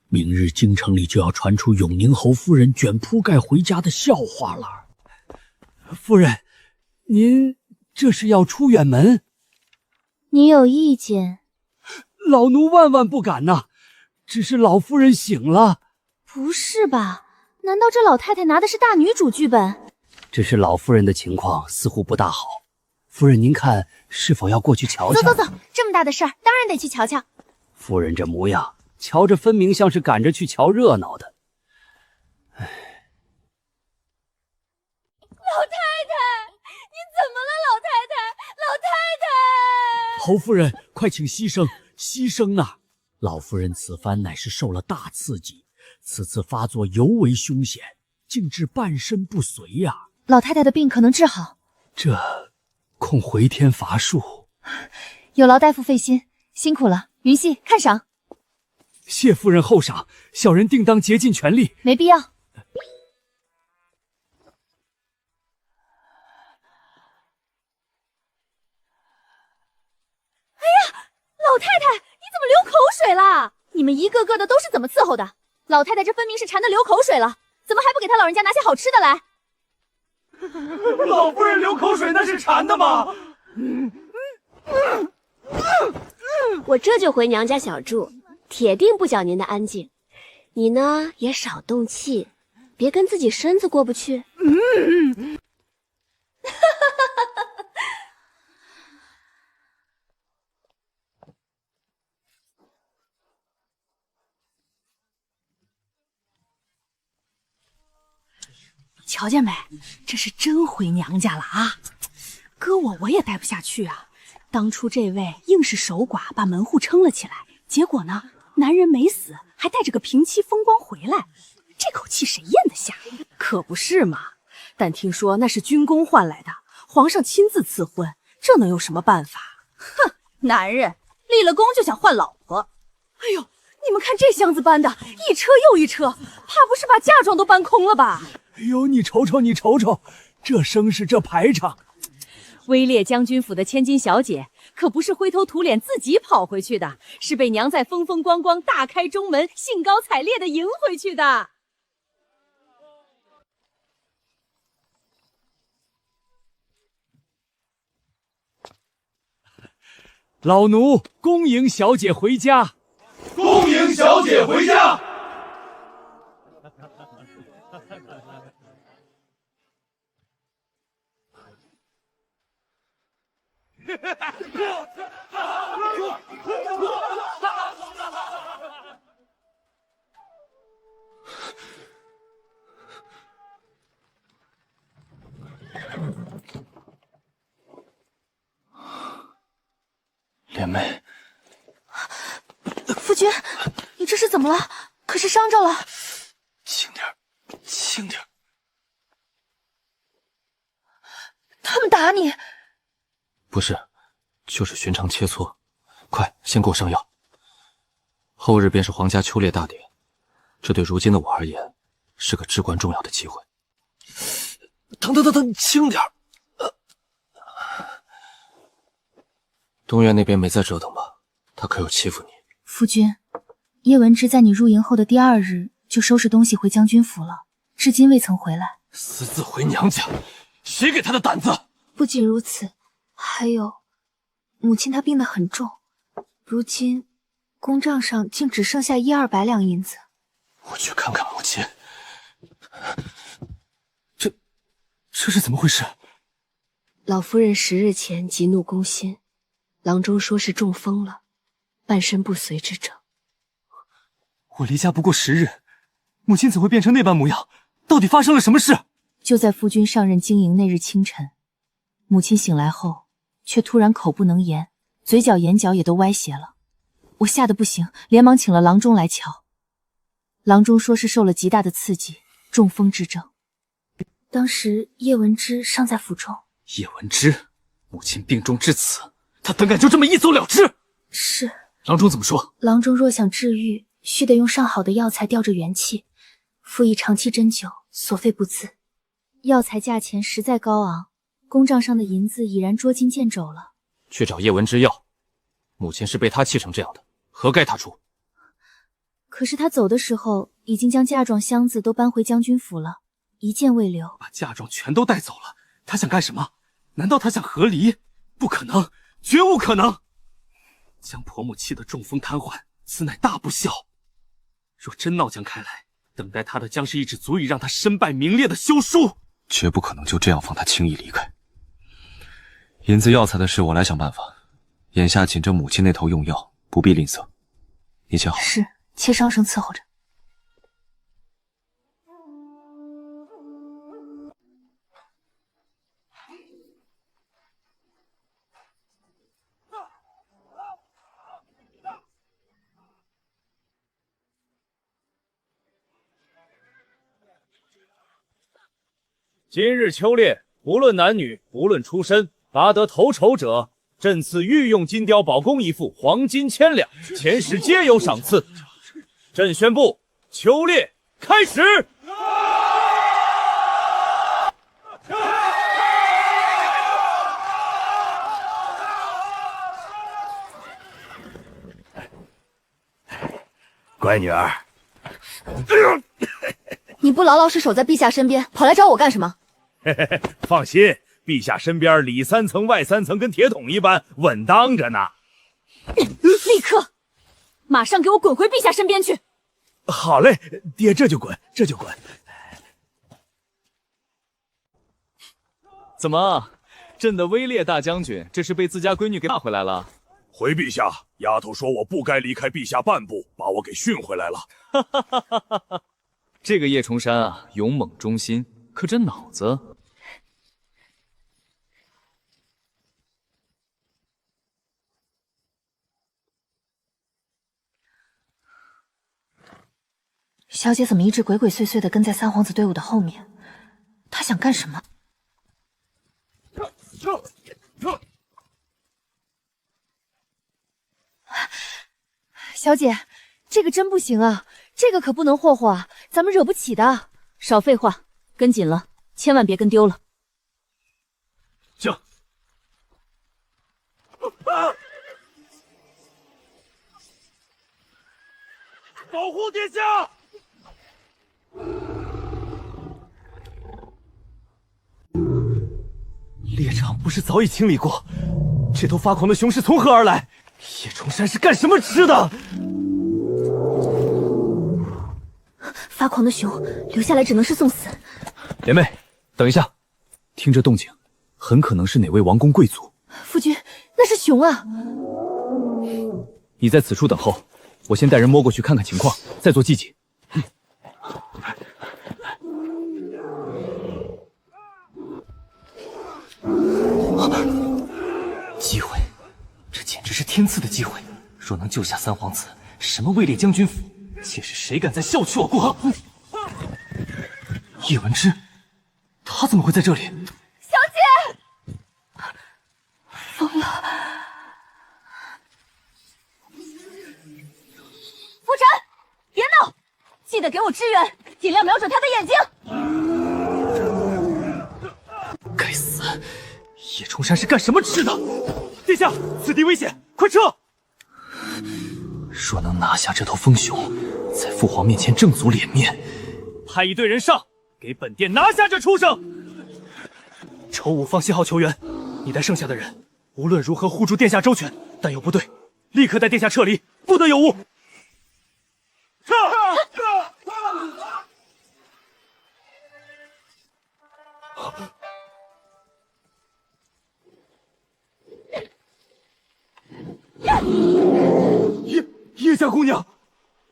明日京城里就要传出永宁侯夫人卷铺盖回家的笑话了。夫人，您这是要出远门？你有意见？老奴万万不敢呐！只是老夫人醒了。不是吧？难道这老太太拿的是大女主剧本？只是老夫人的情况似乎不大好。夫人，您看是否要过去瞧瞧？走，这么大的事儿，当然得去瞧瞧。夫人这模样，瞧着分明像是赶着去瞧热闹的。老太太，你怎么了？老太太，侯夫人，快请牺牲呐！老夫人此番乃是受了大刺激，此次发作尤为凶险，竟致半身不遂呀。老太太的病可能治好，这恐回天乏术。有劳大夫费心，辛苦了。云溪，看赏。谢夫人厚赏，小人定当竭尽全力。没必要。老太太，你怎么流口水了？你们一个个的都是怎么伺候的？老太太这分明是馋得流口水了，怎么还不给她老人家拿些好吃的来？老夫人流口水那是馋的吗？我这就回娘家小住，铁定不搅您的安静。你呢也少动气，别跟自己身子过不去。瞧见没？这是真回娘家了啊！搁我也待不下去啊！当初这位硬是守寡，把门户撑了起来，结果呢，男人没死，还带着个平妻风光回来，这口气谁咽得下？可不是嘛！但听说那是军功换来的，皇上亲自赐婚，这能有什么办法？哼，男人立了功就想换老婆。哎呦，你们看这箱子搬的，一车又一车，怕不是把嫁妆都搬空了吧？哎呦，你瞅瞅，这声势，这排场！威烈将军府的千金小姐可不是灰头土脸自己跑回去的，是被娘在风风光光大开中门兴高采烈的迎回去的。老奴恭迎小姐回家，恭迎小姐回家。莲妹，夫君，你这是怎么了？可是伤着了？轻点，轻点。他们打你？不是，就是寻常切磋。快，先给我上药。后日便是皇家秋猎大典，这对如今的我而言，是个至关重要的机会。疼，轻点。东院那边没再折腾吧？他可有欺负你？夫君，叶文之在你入营后的第2日就收拾东西回将军府了，至今未曾回来。私自回娘家，谁给他的胆子？不仅如此，还有母亲她病得很重，如今公账上竟只剩下100-200两银子。我去看看母亲。这是怎么回事？老夫人10日前急怒攻心，郎中说是中风了，半身不遂之症。我离家不过10日，母亲怎会变成那般模样？到底发生了什么事？就在夫君上任经营那日清晨，母亲醒来后，却突然口不能言，嘴角眼角也都歪斜了。我吓得不行，连忙请了郎中来瞧。郎中说是受了极大的刺激，中风之症。当时叶文之尚在府中。叶文之，母亲病重至此，他怎敢就这么一走了之？是。郎中怎么说？郎中若想治愈，须得用上好的药材吊着元气，辅以长期针灸，所费不赀。药材价钱实在高昂，公账上的银子已然捉襟见肘了。去找叶文之要，母亲是被他气成这样的，何该他出？可是他走的时候，已经将嫁妆箱子都搬回将军府了，一件未留。把嫁妆全都带走了，他想干什么？难道他想和离？不可能，绝无可能！将婆母气得中风瘫痪，此乃大不孝。若真闹僵开来，等待他的将是一纸足以让他身败名裂的休书。绝不可能就这样放他轻易离开。银子药材的事我来想办法，眼下紧着母亲那头用药，不必吝啬。你且好。是，妾稍声伺候着。今日秋猎，不论男女，不论出身，拔得头筹者，朕赐御用金雕宝弓1副，黄金1000两，前十皆有赏赐。朕宣布，秋猎开始。乖女儿，你不老老实守在陛下身边，跑来找我干什么？放心，陛下身边里3层外3层，跟铁桶一般稳当着呢。立刻，马上给我滚回陛下身边去！好嘞，爹，这就滚，这就滚。怎么，朕的威烈大将军这是被自家闺女给骂回来了？回陛下，丫头说我不该离开陛下半步，把我给训回来了。这个叶重山啊，勇猛忠心，可这脑子……小姐怎么一直鬼鬼祟祟的跟在三皇子队伍的后面？她想干什么？小姐，这个真不行啊，这个可不能霍霍啊，咱们惹不起的。少废话，跟紧了，千万别跟丢了。行。保护殿下！猎场不是早已清理过？这头发狂的熊是从何而来？叶崇山是干什么吃的？发狂的熊留下来只能是送死。莲妹，等一下，听这动静，很可能是哪位王公贵族。夫君，那是熊啊！你在此处等候，我先带人摸过去看看情况，再做计计。机会，这简直是天赐的机会！若能救下三皇子，什么位列将军府，且是谁敢再笑取我顾恒？叶文之，他怎么会在这里？小姐，疯了！傅晨，别闹，记得给我支援，尽量瞄准他的眼睛。该死！叶崇山是干什么吃的？殿下，此地危险，快撤！若能拿下这头疯熊，在父皇面前正足脸面，派一队人上，给本殿拿下这畜生！筹武放信号求援，你带剩下的人，无论如何护住殿下周全。但有不对，立刻带殿下撤离，不得有误。撤！叶家姑娘，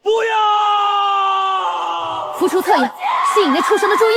不要！浮出侧影，吸引那畜生的注意。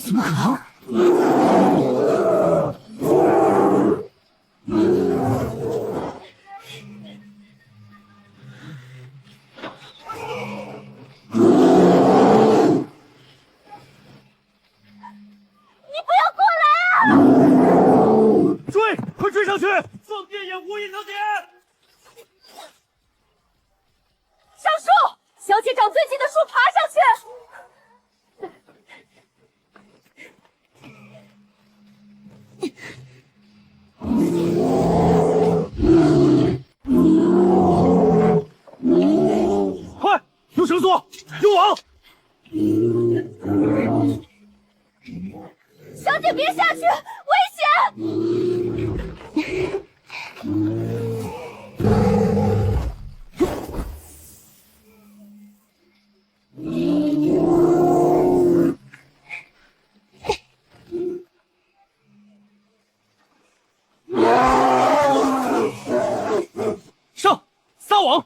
怎么可能？你不要过来啊！追，快追上去！放电眼无影能敌。上树，小姐找最近的树爬上去。快，用绳索，用网！小姐别下去，危险！上，撒网！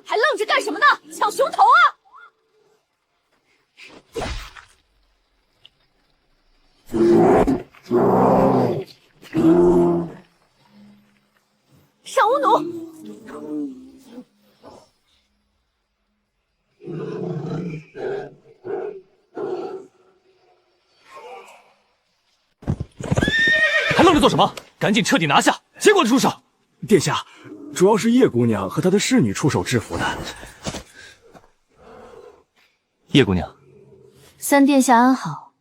还愣着干什么呢？抢熊头啊！上乌弩！还愣着做什么？赶紧彻底拿下，结果的出手！殿下，主要是叶姑娘和她的侍女出手制服的。叶姑娘，三殿下安好。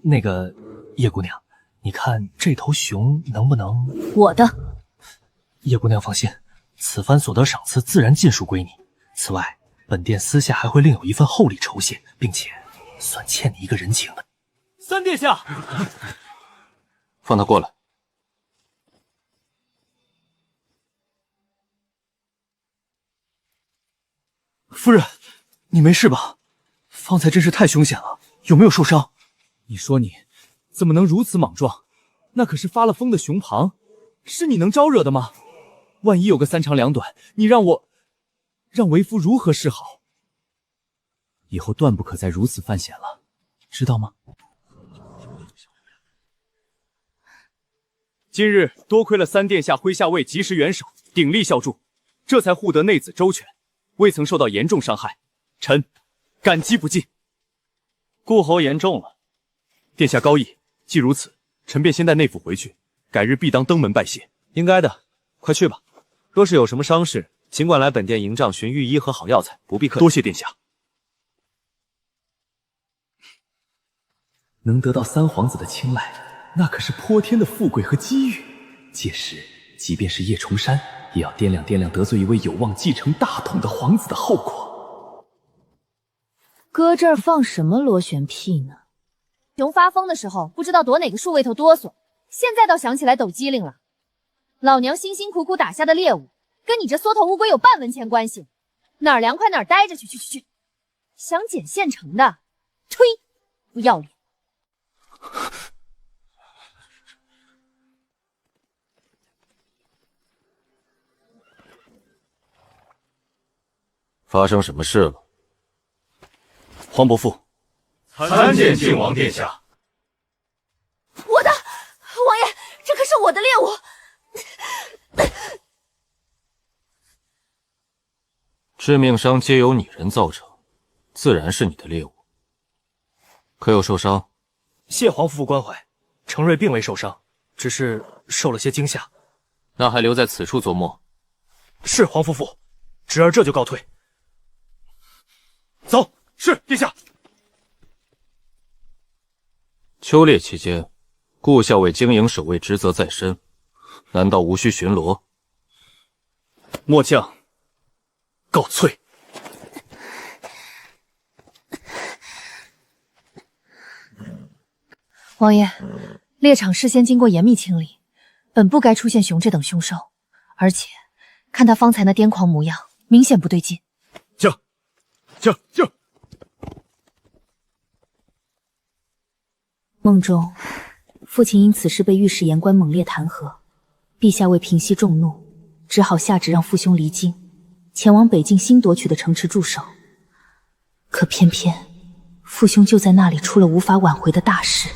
那个叶姑娘，你看这头熊能不能？我的。叶姑娘放心，此番所得赏赐自然尽数归你。此外，本殿私下还会另有一份厚礼酬谢，并且算欠你一个人情的。三殿下，放他过来。夫人，你没事吧？方才真是太凶险了，有没有受伤？你说你怎么能如此莽撞？那可是发了疯的熊庞，是你能招惹的吗？万一有个三长两短，你让为夫如何是好？以后断不可再如此犯险了，知道吗？今日多亏了三殿下麾下尉及时援手，鼎力相助，这才护得内子周全，未曾受到严重伤害，臣感激不尽。顾侯言重了，殿下高义，既如此，臣便先带内府回去，改日必当登门拜谢。应该的，快去吧。若是有什么伤势，尽管来本殿营帐寻御医和好药材，不必客气。多谢殿下。能得到三皇子的青睐，那可是泼天的富贵和机遇。届时，即便是叶重山，也要掂量掂量得罪一位有望继承大统的皇子的后果。哥这儿放什么螺旋屁呢？熊发疯的时候不知道躲哪个树位头哆嗦，现在倒想起来抖机灵了。老娘辛辛苦苦打下的猎物，跟你这缩头乌龟有半文钱关系？哪儿凉快哪儿待着去！想捡现成的，呸！不要脸！发生什么事了？黄伯父，参见靖王殿下。我的王爷，这可是我的猎物。致命伤皆由你人造成，自然是你的猎物。可有受伤？谢黄夫妇关怀，程瑞并未受伤，只是受了些惊吓。那还留在此处作墨？是黄夫妇，侄儿这就告退。走，是殿下。秋猎期间，顾校尉经营守卫职责在身，难道无需巡逻？末将告退。王爷，猎场事先经过严密清理，本不该出现熊这等凶兽，而且看他方才那癫狂模样，明显不对劲。就梦中，父亲因此事被御史言官猛烈弹劾，陛下为平息众怒，只好下旨让父兄离京，前往北境新夺取的城池驻守。可偏偏父兄就在那里出了无法挽回的大事。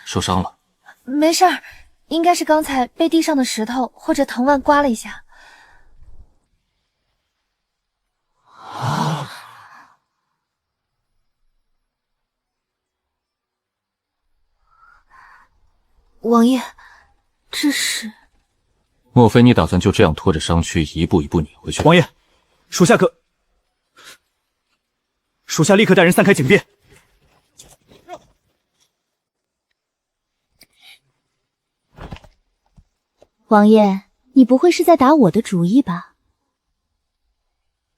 受伤了？没事儿，应该是刚才被地上的石头或者藤蔓刮了一下。王爷，这是……莫非你打算就这样拖着伤躯一步一步撵回去？王爷，属下立刻带人散开警备。王爷，你不会是在打我的主意吧？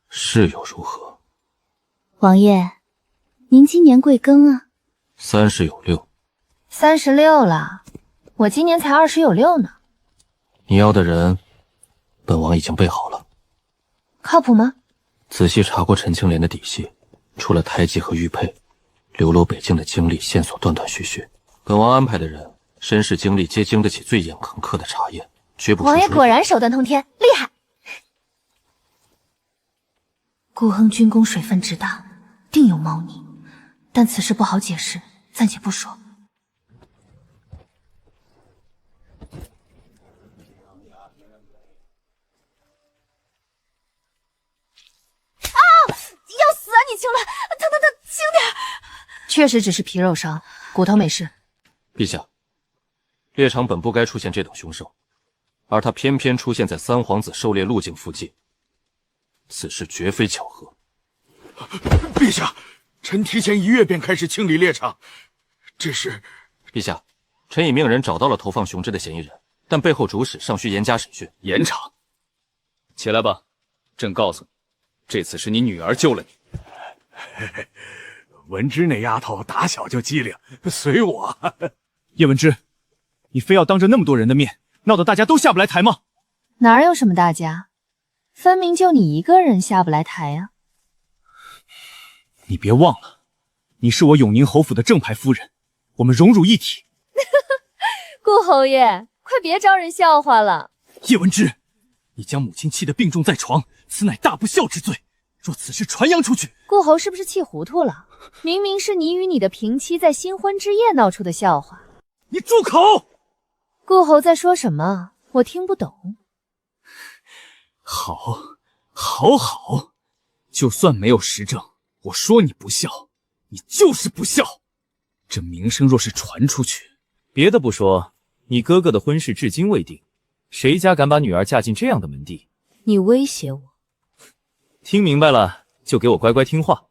是又如何？王爷，您今年贵庚啊？30有6。36了，我今年才20有6呢。你要的人，本王已经备好了。靠谱吗？仔细查过陈青莲的底细，除了胎记和玉佩，流落北境的经历线索断断续续。本王安排的人，身世经历皆经得起最严苛刻的查验，绝不出水。王爷果然手段通天，厉害！顾亨军功水分之大，定有猫腻，但此事不好解释，暂且不说。要死啊！你轻了，疼，轻点。确实只是皮肉伤，骨头没事。陛下，猎场本不该出现这等凶兽，而它偏偏出现在三皇子狩猎路径附近，此事绝非巧合。陛下，臣提前1月便开始清理猎场，这是……陛下，臣已命人找到了投放雄狮的嫌疑人，但背后主使尚需严加审讯。严查。起来吧，朕告诉你，这次是你女儿救了你。嘿嘿，文芝那丫头打小就机灵，随我。叶文之，你非要当着那么多人的面，闹得大家都下不来台吗？哪有什么大家，分明就你一个人下不来台啊！你别忘了，你是我永宁侯府的正牌夫人，我们荣辱一体。顾侯爷，快别招人笑话了。叶文之，你将母亲气得病重在床，此乃大不孝之罪。若此事传扬出去，顾侯是不是气糊涂了？明明是你与你的平妻在新婚之夜闹出的笑话。你住口！顾侯在说什么？我听不懂。好，就算没有实证，我说你不孝，你就是不孝。这名声若是传出去，别的不说，你哥哥的婚事至今未定，谁家敢把女儿嫁进这样的门第？你威胁我？听明白了，就给我乖乖听话，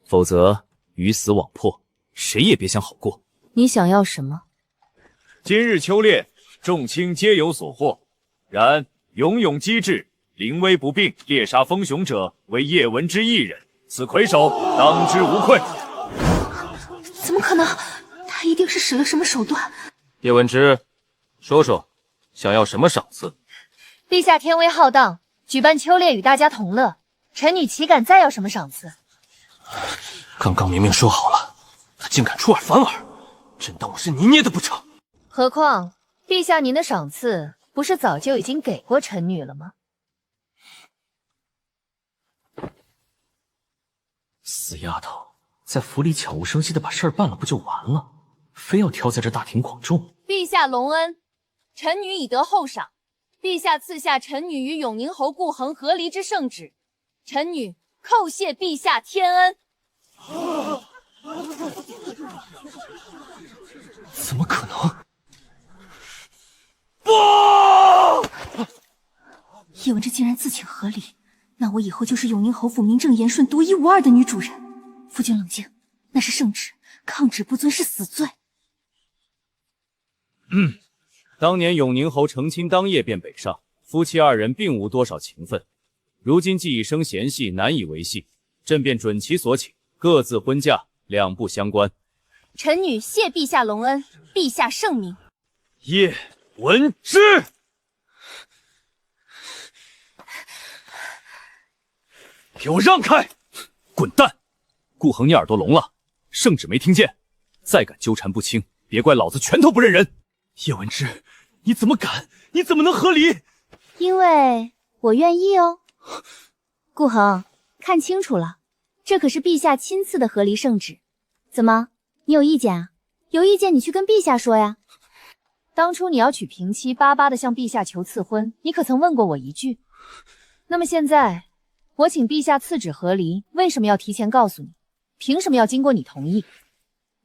否则鱼死网破，谁也别想好过。你想要什么？今日秋猎，众卿皆有所获，然勇勇机智，临危不病，猎杀风雄者，为叶文之一人，此魁首当之无愧。怎么可能？他一定是使了什么手段。叶文之，说说，想要什么赏赐？陛下天威浩荡，举办秋猎与大家同乐，臣女岂敢再要什么赏赐？刚刚明明说好了，他竟敢出尔反尔，真当我是泥捏的不成？何况陛下您的赏赐不是早就已经给过臣女了吗？死丫头，在府里悄无声息的把事儿办了不就完了，非要挑在这大庭广众。陛下隆恩，臣女已得厚赏，陛下赐下臣女与永宁侯顾恒和离之圣旨，臣女叩谢陛下天恩。怎么可能？不！叶文之竟然自请和离，那我以后就是永宁侯府名正言顺、独一无二的女主人。夫君冷静，那是圣旨，抗旨不遵是死罪。当年永宁侯成亲当夜便北上，夫妻二人并无多少情分，如今既已生嫌隙，难以维系，朕便准其所请，各自婚嫁，两不相关。臣女谢陛下隆恩，陛下圣明。叶文之，给我让开！滚蛋！顾恒，你耳朵聋了？圣旨没听见？再敢纠缠不清，别怪老子拳头不认人！叶文之，你怎么敢？你怎么能和离？因为我愿意哦。顾恒，看清楚了，这可是陛下亲赐的和离圣旨。怎么，你有意见啊？有意见你去跟陛下说呀。当初你要娶平妻，巴巴的向陛下求赐婚，你可曾问过我一句？那么现在，我请陛下赐旨和离，为什么要提前告诉你？凭什么要经过你同意？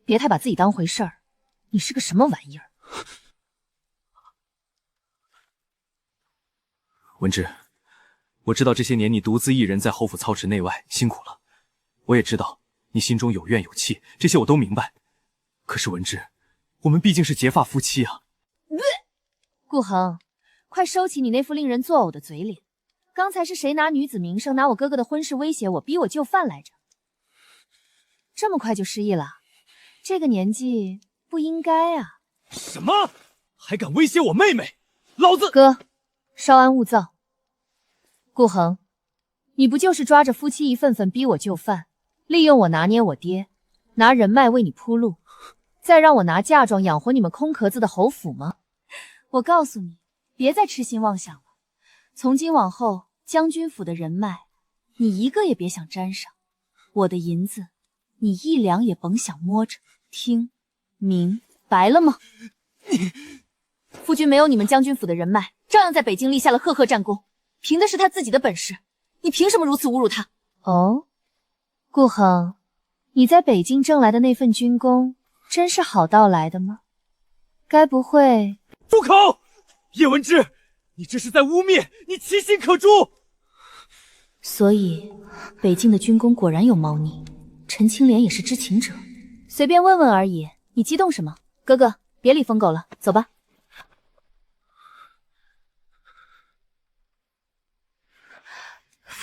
别太把自己当回事儿，你是个什么玩意儿？文之，我知道这些年你独自一人在侯府操持内外，辛苦了。我也知道你心中有怨有气，这些我都明白。可是文之，我们毕竟是结发夫妻啊。顾恒，快收起你那副令人作呕的嘴脸。刚才是谁拿女子名声，拿我哥哥的婚事威胁我，逼我就范来着？这么快就失忆了？这个年纪不应该啊！什么？还敢威胁我妹妹？老子……哥，稍安勿躁。顾恒，你不就是抓着夫妻一份份逼我就范，利用我拿捏我爹，拿人脉为你铺路，再让我拿嫁妆养活你们空壳子的侯府吗？我告诉你，别再痴心妄想了。从今往后，将军府的人脉，你一个也别想沾上。我的银子，你一两也甭想摸着。听明白了吗？夫君没有你们将军府的人脉，照样在北京立下了赫赫战功，凭的是他自己的本事。你凭什么如此侮辱他？哦，顾恒，你在北京挣来的那份军功，真是好到来的吗？该不会……住口！叶文之，你这是在污蔑，你其心可诛。所以，北境的军功果然有猫腻，陈青莲也是知情者。随便问问而已，你激动什么？哥哥，别理疯狗了，走吧。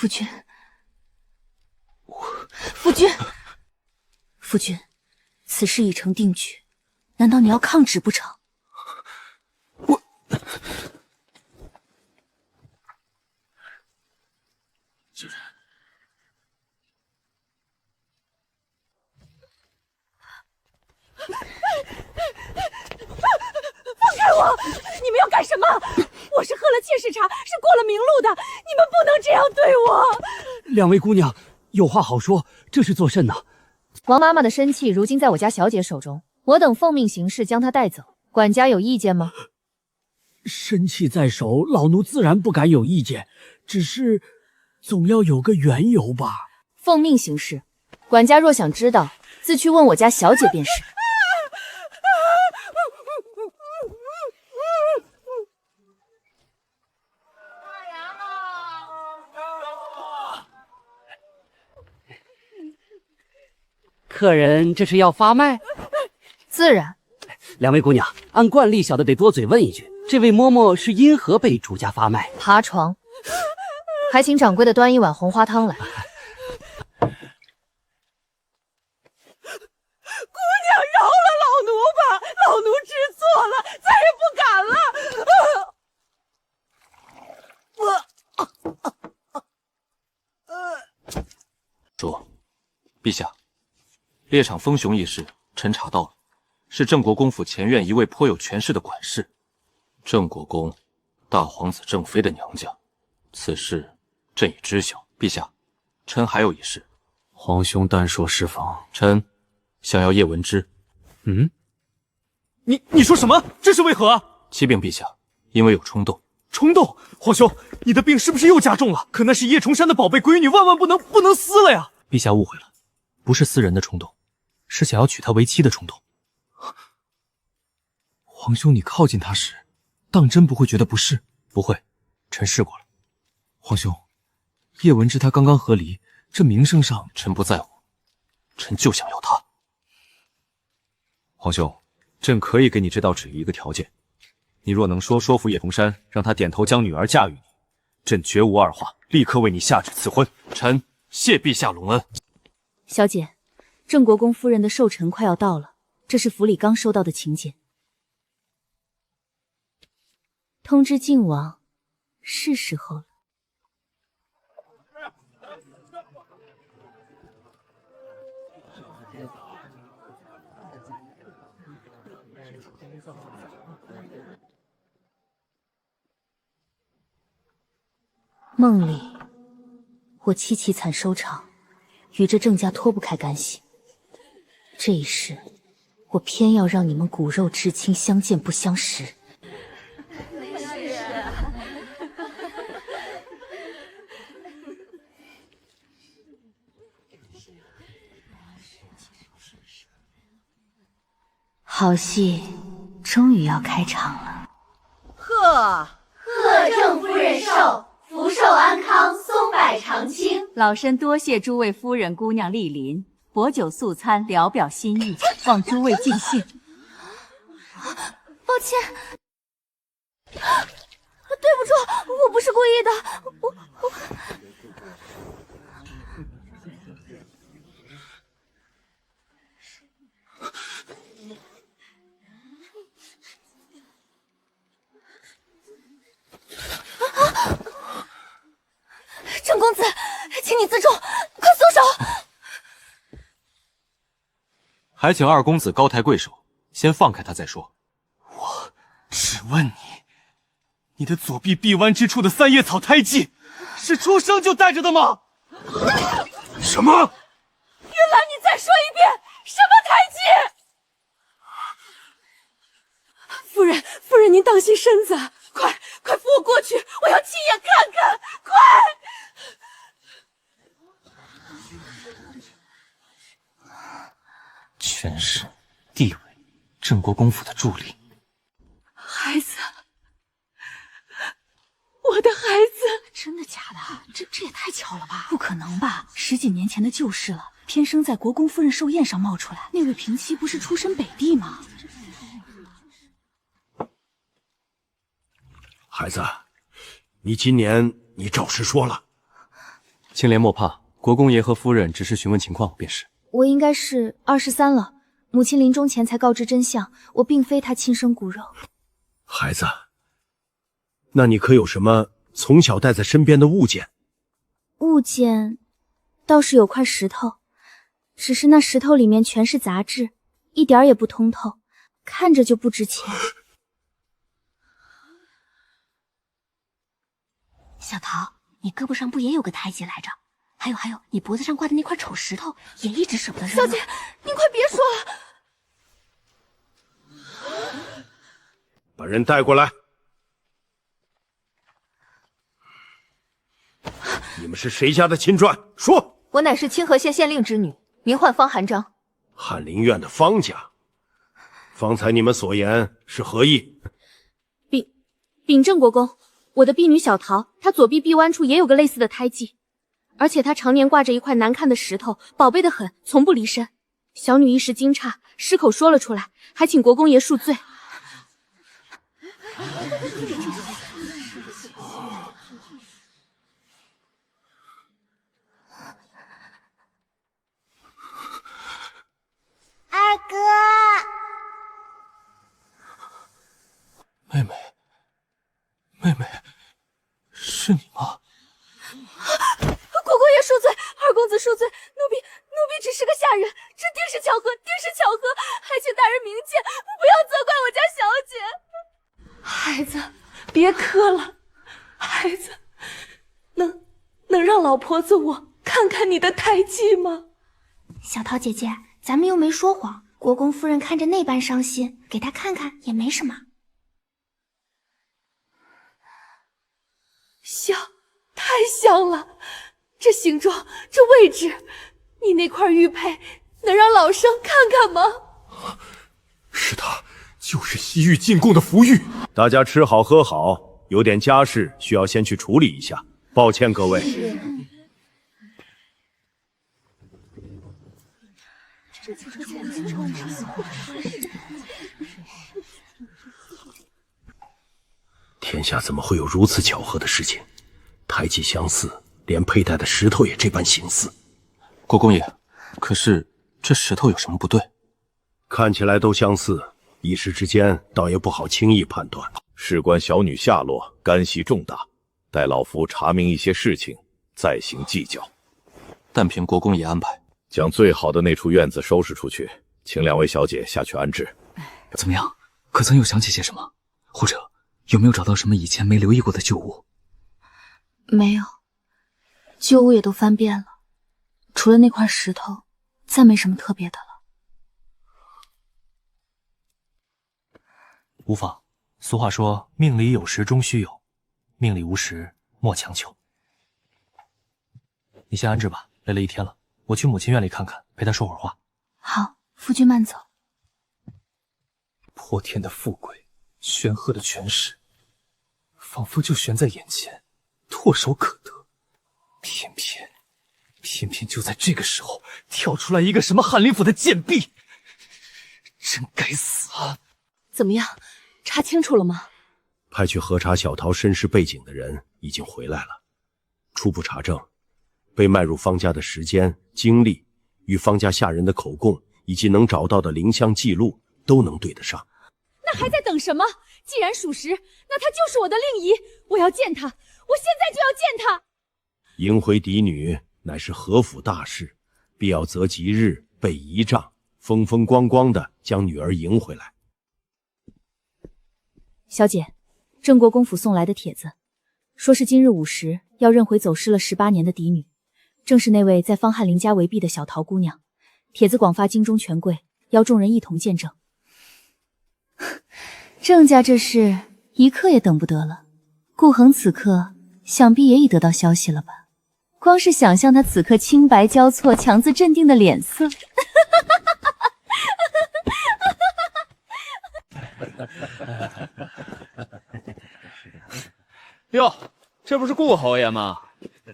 夫君，夫君，夫君，此事已成定局，难道你要抗旨不成？放开我！你们要干什么？我是喝了妾室茶，是过了明路的，你们不能这样对我。两位姑娘有话好说，这是作甚呢？王妈妈的身契如今在我家小姐手中，我等奉命行事，将她带走。管家有意见吗？身契在手，老奴自然不敢有意见，只是总要有个缘由吧。奉命行事，管家若想知道，自去问我家小姐便是。客人这是要发卖？自然。两位姑娘，按惯例，小的得多嘴问一句：这位嬷嬷是因何被主家发卖？爬床。还请掌柜的端一碗红花汤来。姑娘，饶了老奴吧，老奴知错了，再也不敢了。说，陛下，猎场风雄一事，臣查到了，是郑国公府前院一位颇有权势的管事，郑国公大皇子郑妃的娘家。此事朕已知晓。陛下，臣还有一事。皇兄但说是否？臣想要叶文之。你说什么？这是为何啊？启禀陛下，因为有冲动。冲动？皇兄，你的病是不是又加重了？可那是叶崇山的宝贝闺女，万万不能撕了呀！陛下误会了，不是私人的冲动，是想要娶她为妻的冲动。皇兄，你靠近她时，当真不会觉得不适？不会，臣试过了。皇兄，叶文之她刚刚和离，这名声上，臣不在乎，臣就想要她。皇兄，朕可以给你这道旨意一个条件，你若能说服叶崇山，让他点头将女儿嫁与你，朕绝无二话，立刻为你下旨赐婚。臣谢陛下隆恩。小姐，郑国公夫人的寿辰快要到了，这是府里刚收到的请柬。通知靖王，是时候了。梦里，我凄凄惨收场，与这郑家脱不开干系。这一世，我偏要让你们骨肉至亲，相见不相识。好戏终于要开场了。贺郑夫人寿，福寿安康，松柏长青。老身多谢诸位夫人姑娘莅临，薄酒素餐，聊表心意，望诸位尽兴。抱歉，对不住，我不是故意的，我。郑公子，请你自重，快松手！还请二公子高抬贵手，先放开他再说。我只问你，你的左臂臂弯之处的三叶草胎记，是出生就带着的吗？什么？云兰，你再说一遍，什么胎记？夫人，您当心身子，快扶我过去，我要亲眼看看，快！权势、地位，郑国公府的助力。孩子，我的孩子，真的假的？这也太巧了吧？不可能吧？10几年前的旧事了，偏生在国公夫人寿宴上冒出来。那位嫔妻不是出身北地吗？孩子，你今年照实说了。青莲莫怕，国公爷和夫人只是询问情况便是。我应该是23了，母亲临终前才告知真相，我并非她亲生骨肉。孩子，那你可有什么从小带在身边的物件？物件倒是有块石头，只是那石头里面全是杂质，一点也不通透，看着就不值钱。小桃，你胳膊上不也有个胎记来着？还有，你脖子上挂的那块丑石头也一直舍不得扔。小姐，您快别说了。把人带过来。你们是谁家的亲传？说。我乃是清河县县令之女，名唤方寒章。翰林院的方家。方才你们所言是何意？禀正国公，我的婢女小桃，她左臂臂弯处也有个类似的胎记，而且她常年挂着一块难看的石头，宝贝得很，从不离身。小女一时惊诧，失口说了出来，还请国公爷恕罪。二哥，妹妹，是你吗？国公爷恕罪，二公子恕罪，奴婢只是个下人，这定是巧合，还请大人明鉴，不要责怪我家小姐。孩子，别磕了，孩子，能让老婆子我看看你的胎记吗？小桃姐姐，咱们又没说谎，国公夫人看着那般伤心，给她看看也没什么。像，太像了，这形状，这位置，你那块玉佩能让老生看看吗？是他，就是西域进贡的福玉。大家吃好喝好，有点家事需要先去处理一下，抱歉各位。天下怎么会有如此巧合的事情？胎记相似，连佩戴的石头也这般形似。国公爷，可是这石头有什么不对？看起来都相似，一时之间倒也不好轻易判断。事关小女下落，干系重大，待老夫查明一些事情，再行计较。但凭国公爷安排，将最好的那处院子收拾出去，请两位小姐下去安置。怎么样？可曾又想起些什么？或者有没有找到什么以前没留意过的旧物？没有，旧物也都翻遍了，除了那块石头，再没什么特别的了。无妨，俗话说命里有时终须有，命里无时莫强求。你先安置吧，累了一天了，我去母亲院里看看，陪她说会儿话。好，夫君慢走。泼天的富贵，煊赫的权势，仿佛就悬在眼前，唾手可得。偏偏就在这个时候，跳出来一个什么翰林府的贱婢，真该死啊！怎么样，查清楚了吗？派去核查小桃身世背景的人已经回来了，初步查证，被卖入方家的时间、经历与方家下人的口供以及能找到的灵香记录都能对得上。那还在等什么？既然属实，那她就是我的令仪，我要见她，我现在就要见她。迎回嫡女乃是何府大事，必要择吉日备仪仗，风风光光的将女儿迎回来。小姐，郑国公府送来的帖子，说是今日午时要认回走失了18年的嫡女，正是那位在方翰林家为婢的小桃姑娘。帖子广发京中权贵，邀众人一同见证。郑家这事一刻也等不得了，顾恒此刻想必也已得到消息了吧？光是想象他此刻清白交错、强自镇定的脸色，哟，这不是顾侯爷吗？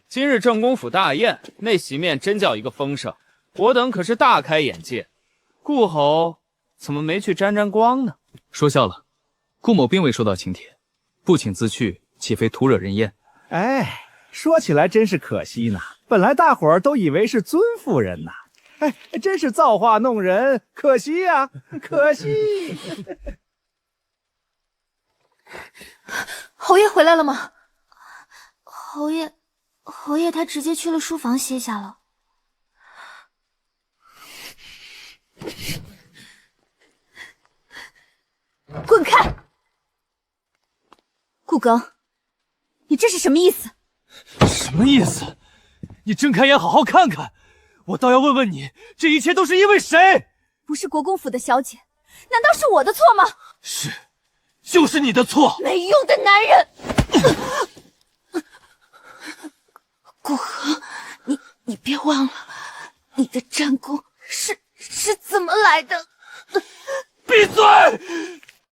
今日正公府大宴，那席面真叫一个丰盛，我等可是大开眼界。顾侯怎么没去沾沾光呢？说笑了，顾某并未收到请帖，不请自去，岂非徒惹人厌？哎，说起来真是可惜呢。本来大伙儿都以为是尊夫人呐，哎，真是造化弄人，可惜呀，可惜。侯爷回来了吗？侯爷他直接去了书房歇下了。滚开！顾庚，你这是什么意思？什么意思？你睁开眼好好看看，我倒要问问你，这一切都是因为谁？不是国公府的小姐，难道是我的错吗？是，就是你的错。没用的男人！顾恒，你别忘了，